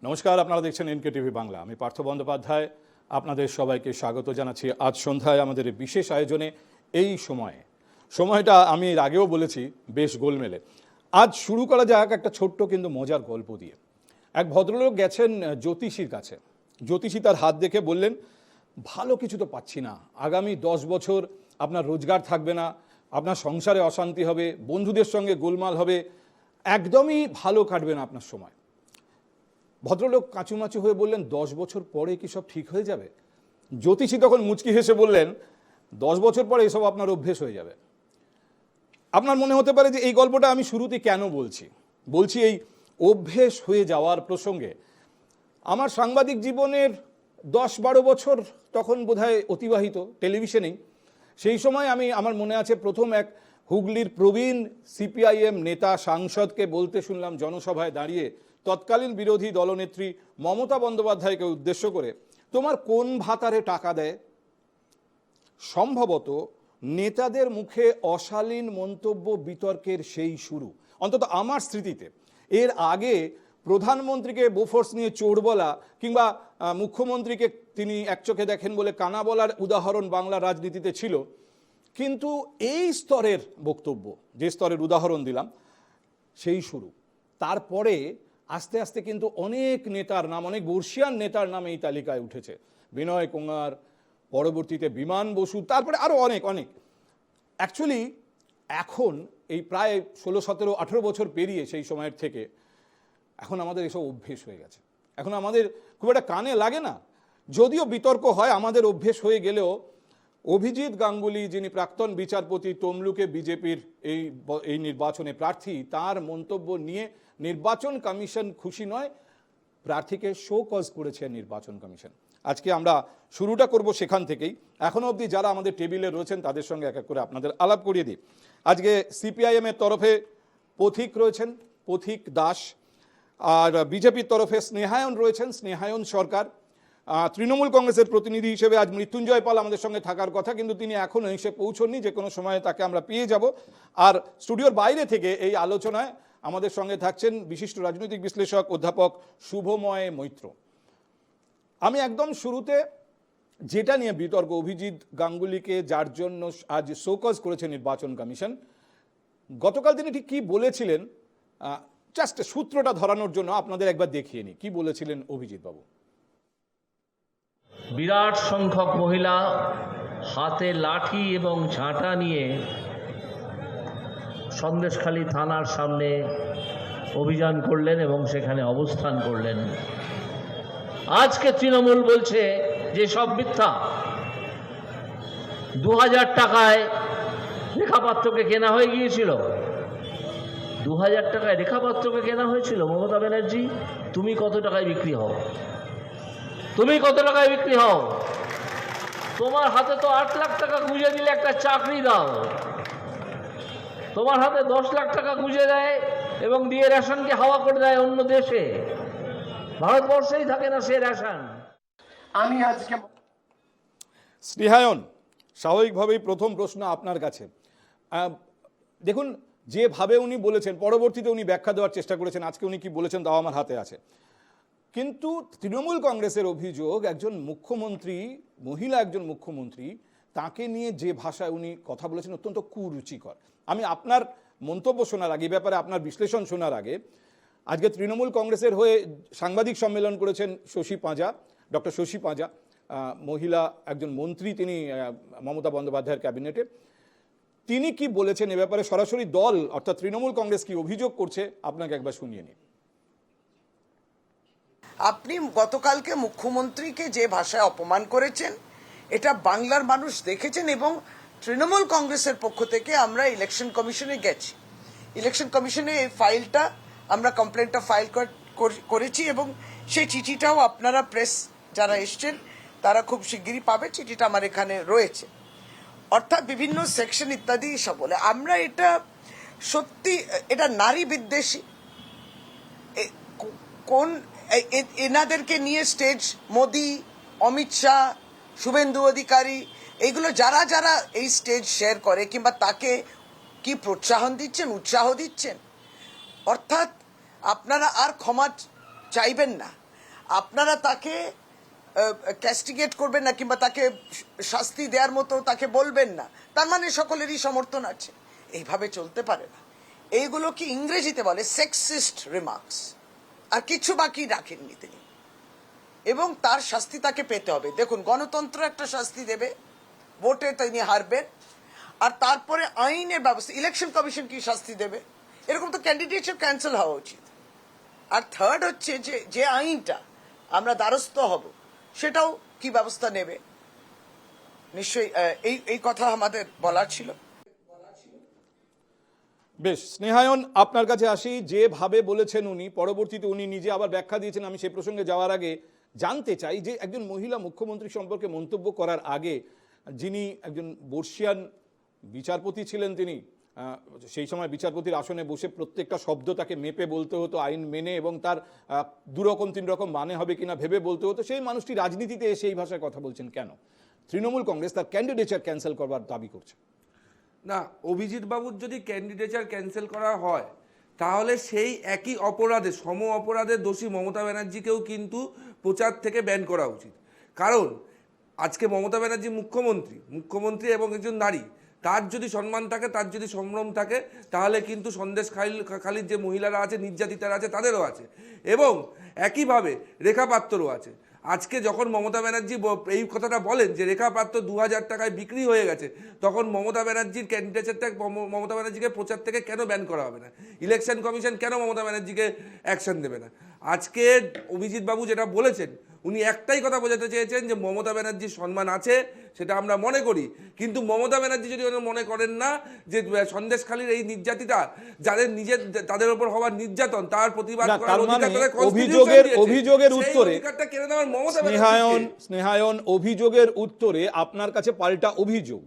নমস্কার, আপনারা দেখছেন এনকে টিভি বাংলা। আমি পার্থ বন্দ্যোপাধ্যায় আপনাদের সবাইকে স্বাগত জানাচ্ছি আজ সন্ধ্যায় আমাদের এই বিশেষ আয়োজনে। এই সময়টা আমি এর আগেও বলেছি বেশ গোলমেলে। আজ শুরু করা যাক একটা ছোট্ট কিন্তু মজার গল্প দিয়ে। এক ভদ্রলোক গেছেন জ্যোতিষীর কাছে। জ্যোতিষী তার হাত দেখে বললেন, ভালো কিছু তো পাচ্ছি না, আগামী 10 বছর আপনার রোজগার থাকবে না, আপনার সংসারে অশান্তি হবে, বন্ধুদের সঙ্গে গোলমাল হবে, একদমই ভালো কাটবে না আপনার সময়। ভদ্রলোক কাঁচুমাচু হয়ে বললেন, 10 বছর পরে কি সব ঠিক হয়ে যাবে? জ্যোতিষী তখন মুচকি হেসে বললেন, 10 বছর পরে এসব আপনার অভ্যেস হয়ে যাবে। আপনার মনে হতে পারে যে এই গল্পটা আমি শুরুতে কেন বলছি এই অভ্যেস হয়ে যাওয়ার প্রসঙ্গে। আমার সাংবাদিক জীবনের 10-12 বছর তখন বোধহয় অতিবাহিত টেলিভিশনেই। সেই সময় আমার মনে আছে প্রথম এক হুগলির প্রবীণ সিপিআইএম নেতা সাংসদকে বলতে শুনলাম জনসভায় দাঁড়িয়ে, তৎকালীন বিরোধী দলনেত্রী মমতা বন্দ্যোপাধ্যায়কে উদ্দেশ্য করে, তোমার কোন ভাতারে টাকা দেয়? সম্ভবত নেতাদের মুখে অশালীন মন্তব্য বিতর্কের সেই শুরু, অন্তত আমার স্মৃতিতে। এর আগে প্রধানমন্ত্রীকে বোফোর্স নিয়ে চোর বলা কিংবা মুখ্যমন্ত্রীকে তিনি এক চোখে দেখেন বলে কানা বলার উদাহরণ বাংলা রাজনীতিতে ছিল। কিন্তু এই স্তরের বক্তব্য, যে স্তরের উদাহরণ দিলাম, সেই শুরু। তারপরে আস্তে আস্তে কিন্তু অনেক নেতার নাম, অনেক বর্ষিয়ান নেতার নাম এই তালিকায় উঠেছে। বিনয় কুমার, পরবর্তীতে বিমান বসু, তারপরে আরও অনেক। অ্যাকচুয়ালি এখন এই প্রায় 16-17-18 বছর পেরিয়ে সেই সময়ের থেকে এখন আমাদের এসব অভ্যেস হয়ে গেছে। এখন আমাদের খুব একটা কানে লাগে না, যদিও বিতর্ক হয়, আমাদের অভ্যেস হয়ে গেলেও অভিজিৎ গাঙ্গুলি, যিনি প্রাক্তন বিচারপতি, তমলুকে বিজেপির এই নির্বাচনে প্রার্থী, তার মন্তব্য নিয়ে নির্বাচন কমিশন খুশি নয়, প্রার্থীকে শো কজ করেছে নির্বাচন কমিশন। আজকে আমরা শুরুটা করব সেখান থেকেই। এখনো অবধি যারা আমাদের টেবিলে রয়েছেন তাদের সঙ্গে এক এক করে আপনাদের আলাপ করিয়ে দিই। আজকে সিপিআইএমের তরফে পথিক রয়েছেন, পথিক দাস, আর বিজেপির তরফে স্নেহায়ন রয়েছেন, স্নেহায়ন সরকার। তৃণমূল কংগ্রেসের প্রতিনিধি হিসেবে আজ মৃত্যুঞ্জয় পাল আমাদের সঙ্গে থাকার কথা, কিন্তু তিনি এখনও এসে পৌঁছননি, যে কোনো সময়ে তাকে আমরা পেয়ে যাব। আর স্টুডিওর বাইরে থেকে এই আলোচনায় আমাদের সঙ্গে থাকছেন বিশিষ্ট রাজনৈতিক বিশ্লেষক অধ্যাপক শুভময় মৈত্র। আমি একদম শুরুতে যেটা নিয়ে বিতর্ক, অভিজিৎ গাঙ্গুলিকে যার জন্য আজ শোকজ করেছে নির্বাচন কমিশন, গতকাল তিনি ঠিক কী বলেছিলেন, জাস্ট সূত্রটা ধরানোর জন্য আপনাদের একবার দেখিয়ে নিই কি বলেছিলেন অভিজিৎ বাবু। বিরাট সংখ্যক মহিলা হাতে লাঠি এবং ঝাঁটা নিয়ে সন্দেশখালী থানার সামনে অভিযান করলেন এবং সেখানে অবস্থান করলেন। আজকে তৃণমূল বলছে যে সব মিথ্যা। 2000 টাকায় রেখাপাত্রকে কেনা হয়ে গিয়েছিল। 2000 টাকায় রেখাপাত্রকে কেনা হয়েছিল। মমতা ব্যানার্জি, তুমি কত টাকায় বিক্রি হও? তুমি কত টাকায় বিক্রি হও? তোমার হাতে তো 8 লাখ টাকা গুঁজে দিলে একটা চাকরি দাও। তোমার হাতে 10 লাখ টাকা গুঁজে দেয় এবং দিয়ে রেশনকে হাওয়া করে দেয় অন্য দেশে। ভারতবর্ষেই থাকে না সে রেশন। আমি আজকে স্নেহায়ন, স্বাভাবিকভাবেই প্রথম প্রশ্ন আপনার কাছে। দেখুন, যেভাবে উনি বলেছেন, পরবর্তীতে উনি ব্যাখ্যা দেওয়ার চেষ্টা করেছেন, আজকে উনি কি বলেছেন তাও আমার হাতে আছে। কিন্তু তৃণমূল কংগ্রেসের অভিযোগ, একজন মুখ্যমন্ত্রী, মহিলা একজন মুখ্যমন্ত্রী, তাকে নিয়ে যে ভাষায় উনি কথা বলেছেন অত্যন্ত কুরুচিকর। আমি আপনার মন্তব্য শোনার আগে, ব্যাপারে আপনার বিশ্লেষণ শোনার আগে, আজকে তৃণমূল কংগ্রেসের হয়ে সাংবাদিক সম্মেলন করেছেন শশী পাঁজা, ডক্টর শশী পাঁজা, মহিলা একজন মন্ত্রী, তিনি মমতা বন্দ্যোপাধ্যায়ের ক্যাবিনেটে। তিনি কি বলেছেন এ ব্যাপারে, সরাসরি দল অর্থাৎ তৃণমূল কংগ্রেস কি অভিযোগ করছে, আপনাকে একবার শুনিয়ে নিন। আপনি গতকালকে মুখ্যমন্ত্রীকে যে ভাষায় অপমান করেছেন, এটা বাংলার মানুষ দেখেছেন এবং তৃণমূল কংগ্রেসের পক্ষ থেকে আমরা ইলেকশন কমিশনে গেছি। ইলেকশন কমিশনে এই ফাইলটা, আমরা কমপ্লেনটা ফাইল করেছি এবং সেই চিঠিটাও আপনারা প্রেস যারা এসছেন তারা খুব শিগগিরই পাবে। চিঠিটা আমার এখানে রয়েছে। অর্থাৎ বিভিন্ন সেকশন ইত্যাদি সব বলে আমরা এটা সত্যি, এটা নারী বিদ্বেষী। কোন এনাদেরকে নিয়ে স্টেজ মোদি, অমিত শাহ, শুভেন্দু অধিকারী, এইগুলো যারা যারা এই স্টেজ শেয়ার করে কিংবা তাকে কি প্রোৎসাহন দিচ্ছেন, উৎসাহ দিচ্ছেন, অর্থাৎ আপনারা আর ক্ষমা চাইবেন না। আপনারা তাকে ক্যাস্টিগেট করবেন না কিংবা তাকে শাস্তি দেওয়ার মতো তাকে বলবেন না, তার মানে সকলেরই সমর্থন আছে। এইভাবে চলতে পারে না। এইগুলো কি ইংরেজিতে বলে সেক্সিস্ট রিমার্কস, আর কিছু বাকি রাখেননি তিনি, এবং তার শাস্তি তাকে পেতে হবে। দেখুন, গণতন্ত্র একটা শাস্তি দেবে, ভোটে তিনি হারবেন, আর তারপরে আইনের ব্যবস্থা, ইলেকশন কমিশন কি শাস্তি দেবে, এরকম তো ক্যান্ডিডেটশিপ ক্যান্সেল হওয়া উচিত। আর থার্ড হচ্ছে যে আইনটা আমরা দ্বারস্থ হব সেটাও কি ব্যবস্থা নেবে, নিশ্চয়ই এই কথা আমাদের বলার ছিল। বেশ, স্নেহায়ন আপনার কাছে আসি। যেভাবে বলেছেন উনি, পরবর্তীতে উনি নিজে আবার ব্যাখ্যা দিয়েছেন, আমি সেই প্রসঙ্গে যাওয়ার আগে জানতে চাই যে একজন মহিলা মুখ্যমন্ত্রী সম্পর্কে মন্তব্য করার আগে, যিনি একজন বর্ষিয়ান বিচারপতি ছিলেন, তিনি সেই সময় বিচারপতির আসনে বসে প্রত্যেকটা শব্দ তাকে মেপে বলতে হতো আইন মেনে, এবং তার দুরকম তিন রকম মানে হবে কিনা ভেবে বলতে হতো। সেই মানুষটি রাজনীতিতে এসে এই ভাষায় কথা বলছেন কেন? তৃণমূল কংগ্রেস তার ক্যান্ডিডেচার ক্যান্সেল করবার দাবি করছে। না, অভিজিৎ বাবুর যদি ক্যান্ডিডেচার ক্যান্সেল করা হয় তাহলে সেই একই অপরাধে, সম অপরাধের দোষী মমতা ব্যানার্জিকেও কিন্তু প্রচার থেকে ব্যান করা উচিত। কারণ আজকে মমতা ব্যানার্জি মুখ্যমন্ত্রী এবং একজন নারী, তার যদি সম্মান থাকে, তার যদি সম্ভ্রম থাকে, তাহলে কিন্তু সন্দেশখালীর যে মহিলারা আছে, নির্যাতিতারা আছে, তাদেরও আছে, এবং একইভাবে রেখা পাত্রও আছে। আজকে যখন মমতা ব্যানার্জি এই কথাটা বলেন যে রেখা পাত্র 2000 টাকায় বিক্রি হয়ে গেছে, তখন মমতা ব্যানার্জির ক্যান্ডিডেটটা মমতা ব্যানার্জিকে প্রচার থেকে কেন ব্যান করা হবে না? ইলেকশন কমিশন কেন মমতা ব্যানার্জিকে অ্যাকশন দেবে না? আজকে অভিজিৎ বাবু যেটা বলেছেন, উনি একটাই কথা বোঝাতে চেয়েছেন যে মমতা ব্যানার্জির সম্মান আছে, সেটা আমরা মনে করি, কিন্তু মমতা ব্যানার্জি যদি মনে করেন না যে সন্দেশখালীর এই নির্যাতিতা, যাদের তাদের উপর হওয়ার নির্যাতন, তার প্রতিবাদ করার অধিকার, অভিযোগের উত্তরে কেড়ে নেওয়ার মমতা স্নেহায়ন অভিযোগের উত্তরে আপনার কাছে পাল্টা অভিযোগ,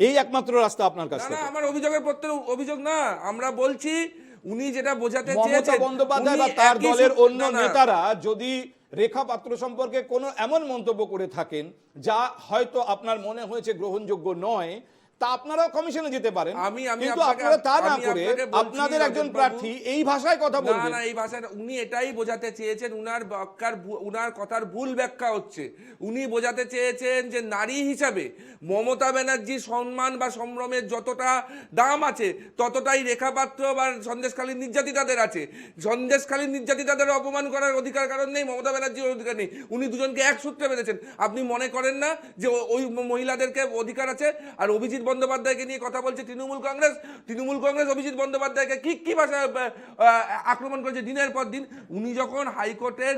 এই একমাত্র রাস্তা আপনার কাছে? না, আমার অভিযোগের প্রত্যেক অভিযোগ না, আমরা বলছি উনি যেটা বোঝাতে মমতা বন্দ্যোপাধ্যায় বা তার দলের অন্য নেতারা যদি রেখা পাত্র সম্পর্কে কোনো এমন মন্তব্য করে থাকেন যা হয়তো আপনার মনে হয়েছে গ্রহণযোগ্য নয়, তা আপনারাও কমিশনে যেতে পারেন, কিন্তু আপনারা তা না করে আপনাদের একজন প্রার্থী এই ভাষায় কথা বলবেন। না, এই ভাষায় উনি এটাই বোঝাতে চেয়েছেন, উনার কথার ভুল ব্যাখ্যা হচ্ছে। উনি বোঝাতে চেয়েছেন যে নারী হিসাবে মমতা ব্যানার্জির সম্মান বা সম্ভ্রমের যতটা দাম আছে, ততটাই রেখা পাত্র বা সন্দেশখালীর নির্যাতিতাদের আছে। সন্দেশখালীর নির্যাতিতাদের অপমান করার অধিকার কারণ নেই, মমতা ব্যানার্জির অধিকার নেই। উনি দুজনকে এক সূত্রে বেঁধেছেন। আপনি মনে করেন না যে ওই মহিলাদেরকে অধিকার আছে? আর অভিজিৎ বন্দ্যোপাধ্যায়কে নিয়ে কথা বলছে তৃণমূল কংগ্রেস অভিজিৎ বন্দ্যোপাধ্যায়কে কি ভাষায় আক্রমণ করেছে দিনের পর দিন। উনি যখন হাইকোর্টের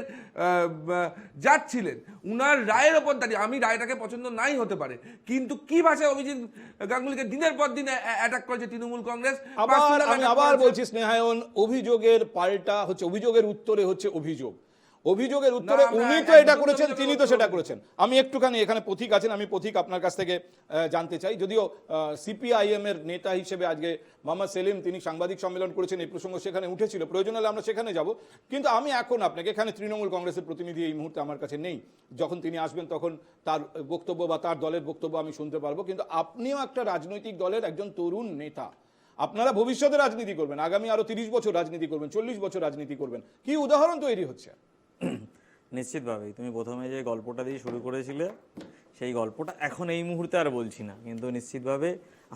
জাজ ছিলেন, উনার রায়ের ওপর দাঁড়িয়ে, আমি রায়টাকে পছন্দ নাই হতে পারে, কিন্তু কি ভাষায় অভিজিৎ গাঙ্গুলিকে দিনের পর দিন অ্যাটাক করেছে তৃণমূল কংগ্রেস। আমি আবার বলছি স্নেহায়ন, অভিযোগের পাল্টা হচ্ছে, অভিযোগের উত্তরে হচ্ছে অভিযোগের উত্তরে উনি তো এটা করেছেন, তিনি তো সেটা করেছেন। আমি একটুখানি, এখানে পথিক আছেন, আমি পথিক আপনার কাছ থেকে জানতে চাই। যদিও সিপিআইএম এর নেতা হিসেবে আজকে মোহাম্মদ সেলিম তিনি সাংবাদিক সম্মেলন করেছেন, এই প্রসঙ্গ সেখানে উঠেছিল, প্রয়োজন হলে আমরা সেখানে যাব, কিন্তু আমি এখন আপনাকে, এখানে তৃণমূল কংগ্রেসের প্রতিনিধি এই মুহূর্তে আমার কাছে নেই, যখন তিনি আসবেন তখন তার বক্তব্য বা তার দলের বক্তব্য আমি শুনতে পারবো, কিন্তু আপনিও একটা রাজনৈতিক দলের একজন তরুণ নেতা, আপনারা ভবিষ্যতে রাজনীতি করবেন, আগামী আরো 30 বছর রাজনীতি করবেন, 40 বছর রাজনীতি করবেন, কি উদাহরণ তৈরি হচ্ছে? নিশ্চিতভাবেই তুমি প্রথমে যে গল্পটা দিয়ে শুরু করেছিলে, সেই গল্পটা এখন এই মুহূর্তে আর বলছি না, কিন্তু নিশ্চিতভাবে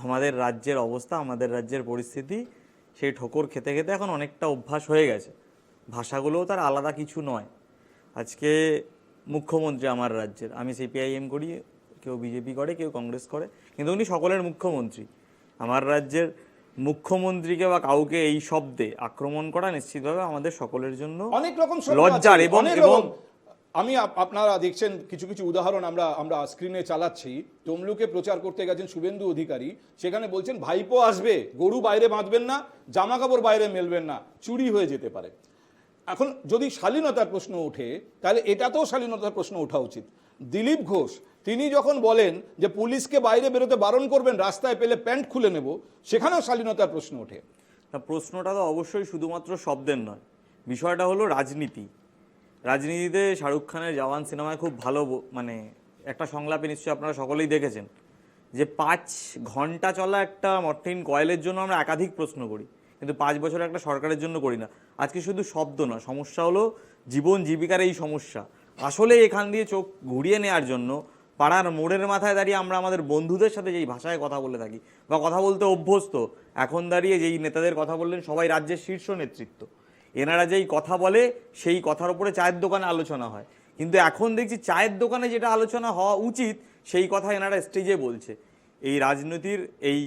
আমাদের রাজ্যের অবস্থা, আমাদের রাজ্যের পরিস্থিতি, সেই ঠোকর খেতে খেতে এখন অনেকটা অভ্যাস হয়ে গেছে। ভাষাগুলোও তার আলাদা কিছু নয়। আজকে মুখ্যমন্ত্রী আমার রাজ্যের, আমি সিপিআইএম করি, কেউ বিজেপি করে, কেউ কংগ্রেস করে, কিন্তু উনি সকলের মুখ্যমন্ত্রী। আমার রাজ্যের মুখ্যমন্ত্রীকে বা কাউকে এই শব্দে আক্রমণ করা নিশ্চিতভাবে আমাদের সকলের জন্য অনেক রকম লজ্জার। এবং আমি আপনারা দেখছেন কিছু কিছু উদাহরণ আমরা স্ক্রিনে চালাচ্ছি। তমলুকে প্রচার করতে গেছেন শুভেন্দু অধিকারী, সেখানে বলছেন ভাইপো আসবে, গরু বাইরে বাঁধবেন না, জামা কাপড় বাইরে মেলবেন না, চুরি হয়ে যেতে পারে। এখন যদি শালীনতার প্রশ্ন ওঠে, তাহলে এটাতেও শালীনতার প্রশ্ন ওঠা উচিত। দিলীপ ঘোষ তিনি যখন বলেন যে পুলিশকে বাইরে বেরোতে বারণ করবেন, রাস্তায় পেলে প্যান্ট খুলে নেব, সেখানেও শালীনতার প্রশ্ন ওঠে। প্রশ্নটা তো অবশ্যই শুধুমাত্র শব্দের নয়, বিষয়টা হলো রাজনীতি। রাজনীতিতে শাহরুখ খানের জওয়ান সিনেমায় খুব ভালো মানে একটা সংলাপে নিশ্চয়ই আপনারা সকলেই দেখেছেন, যে 5 ঘন্টা চলা একটা মর্টিন কয়েলের জন্য আমরা একাধিক প্রশ্ন করি, কিন্তু 5 বছর একটা সরকারের জন্য করি না। আজকে শুধু শব্দ না, সমস্যা হলো জীবন জীবিকার এই সমস্যা। আসলে এখান দিয়ে চোখ ঘুরিয়ে নেওয়ার জন্য পাড়ার মোড়ের মাথায় দাঁড়িয়ে আমরা আমাদের বন্ধুদের সাথে যেই ভাষায় কথা বলে থাকি বা কথা বলতে অভ্যস্ত, এখন দাঁড়িয়ে যেই নেতাদের কথা বললেন সবাই রাজ্যের শীর্ষ নেতৃত্ব, এনারা যেই কথা বলে সেই কথার উপরে চায়ের দোকানে আলোচনা হয়, কিন্তু এখন দেখছি চায়ের দোকানে যেটা আলোচনা হওয়া উচিত সেই কথা এনারা স্টেজে বলছে। এই রাজনীতির এই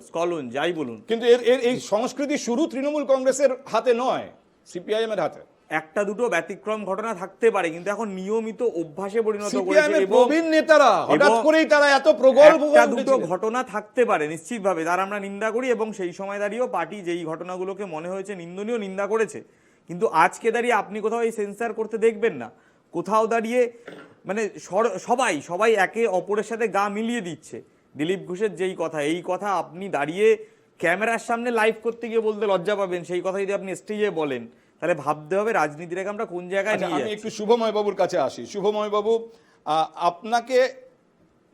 স্খলন যাই বলুন, কিন্তু এর এর এই সংস্কৃতি শুরু তৃণমূল কংগ্রেসের হাতে নয়, সিপিআইএম এর হাতে। একটা দুটো ব্যতিক্রম ঘটনা থাকতে পারে, কিন্তু এখন নিয়মিত অভ্যাসে পরিণত সিপিআইএম করেছে এর প্রবীণ নেতারা হঠাৎ করেই তারা এত প্রগল্ভ একটা হয়ে দুটো উঠেছিলেন। ঘটনা থাকতে পারে নিশ্চিতভাবে, তার আমরা নিন্দা করি এবং সেই সময় দাঁড়িয়েও পার্টি যেই ঘটনাগুলোকে মনে হয়েছে নিন্দনীয় নিন্দা করেছে। কিন্তু আজকে দাঁড়িয়ে আপনি কোথাও এই সেন্সার করতে দেখবেন না, কোথাও দাঁড়িয়ে মানে সবাই একে অপরের সাথে গা মিলিয়ে দিচ্ছে। দিলীপ ঘোষের যেই কথা, এই কথা আপনি দাঁড়িয়ে ক্যামেরার সামনে লাইভ করতে গিয়ে বলতে লজ্জা পাবেন, সেই কথা যদি আপনি স্টেজে বলেন তাহলে ভাবতে হবে রাজনীতিটাকে আমরা কোন জায়গায় আচ্ছা, নিয়ে আমি যাচ্ছি। একটু শুভময় বাবুর কাছে আসি। শুভময় বাবু, আপনাকে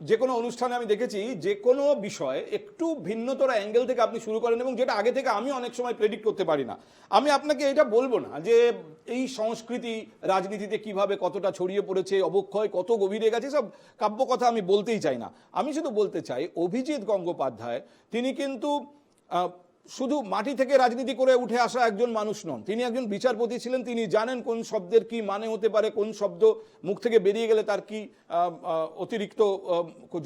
যে কোনো অনুষ্ঠানে আমি দেখেছি যে কোনো বিষয়ে একটু ভিন্নতর অ্যাঙ্গেল থেকে আপনি শুরু করেন, এবং যেটা আগে থেকে আমি অনেক সময় প্রেডিক্ট করতে পারি না। আমি আপনাকে এটা বলবো না যে এই সংস্কৃতি রাজনীতিতে কিভাবে কতটা ছড়িয়ে পড়েছে, অবক্ষয় কত গভীরে গেছে, সব কাব্য কথা আমি বলতেই চাই না। আমি শুধু বলতে চাই অভিজিৎ গঙ্গোপাধ্যায় তিনি কিন্তু শুধু মাটি থেকে রাজনীতি করে উঠে আসা একজন মানুষ নন, তিনি একজন বিচারপতি ছিলেন। তিনি জানেন কোন শব্দের কি মানে হতে পারে, কোন শব্দ মুখ থেকে বেরিয়ে গেলে তার কি অতিরিক্ত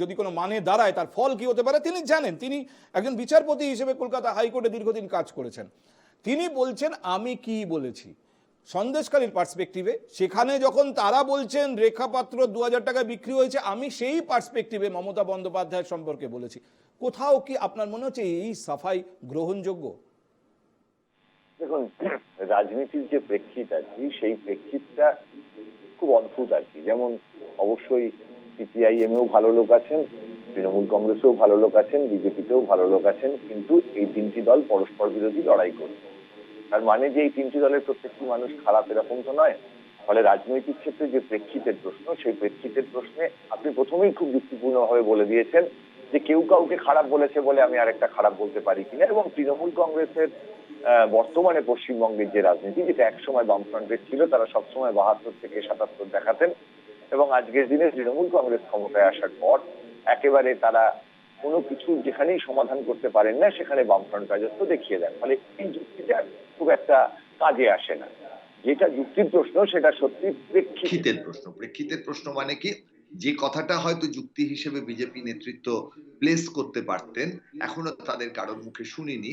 যদি কোনো মানে দাঁড়ায় তার ফল কি হতে পারে তিনি জানেন। তিনি একজন বিচারপতি হিসেবে কলকাতা হাইকোর্টে দীর্ঘদিন কাজ করেছেন। তিনি বলছেন আমি কি বলেছি সন্দেশকালীর পার্সপেক্টিভে, সেখানে যখন তারা বলছেন রেখাপাত্র 2000 টাকায় বিক্রি হয়েছে, আমি সেই পার্সপেক্টিভে মমতা বন্দ্যোপাধ্যায়ের সম্পর্কে বলেছি। কোথাও কি আপনার মনে হচ্ছে এই সাফাই গ্রহণযোগ্য? দেখুন, রাজনীতির যে প্রেক্ষিত আর কি, সেই প্রেক্ষিতটা খুব অদ্ভুত আর কি। যেমন অবশ্যই সিপিআইএম এও ভালো লোক আছেন, তৃণমূল কংগ্রেসেও ভালো লোক আছেন, বিজেপিতেও ভালো লোক আছেন, কিন্তু এই তিনটি দল পরস্পর বিরোধী লড়াই করছে। তার মানে যে এই তিনটি দলের প্রত্যেকটি মানুষ খারাপ এরকম তো নয়। ফলে রাজনৈতিক ক্ষেত্রে যে প্রেক্ষিতের প্রশ্ন, সেই প্রেক্ষিতের প্রশ্নে আপনি প্রথমেই খুব যুক্তিপূর্ণভাবে বলে দিয়েছেন যে কেউ কাউকে খারাপ বলেছে বলে আমি আরেকটা খারাপ বলতে পারি কিনা। এবং তৃণমূল কংগ্রেসের বর্তমানে পশ্চিমবঙ্গের যে রাজনীতি, যেটা একসময় বামফ্রন্টের ছিল, তারা সবসময় 72 থেকে 77 দেখাতেন, এবং আজকের দিনে তৃণমূল কংগ্রেস ক্ষমতায় আসার পর একেবারে তারা কোনো কিছু যেখানেই সমাধান করতে পারেন না সেখানে বামফ্রন্ট রাজত্ব দেখিয়ে দেন। ফলে এই যুক্তিটা খুব একটা কাজে আসে না। যেটা যুক্তির প্রশ্ন সেটা সত্যি প্রেক্ষিতের প্রশ্ন মানে কি, যে কথাটা হয়তো যুক্তি হিসেবে বিজেপি নেতৃত্ব প্লেস করতে পারতেন, এখনো তাদের কারোর মুখে শুনিনি,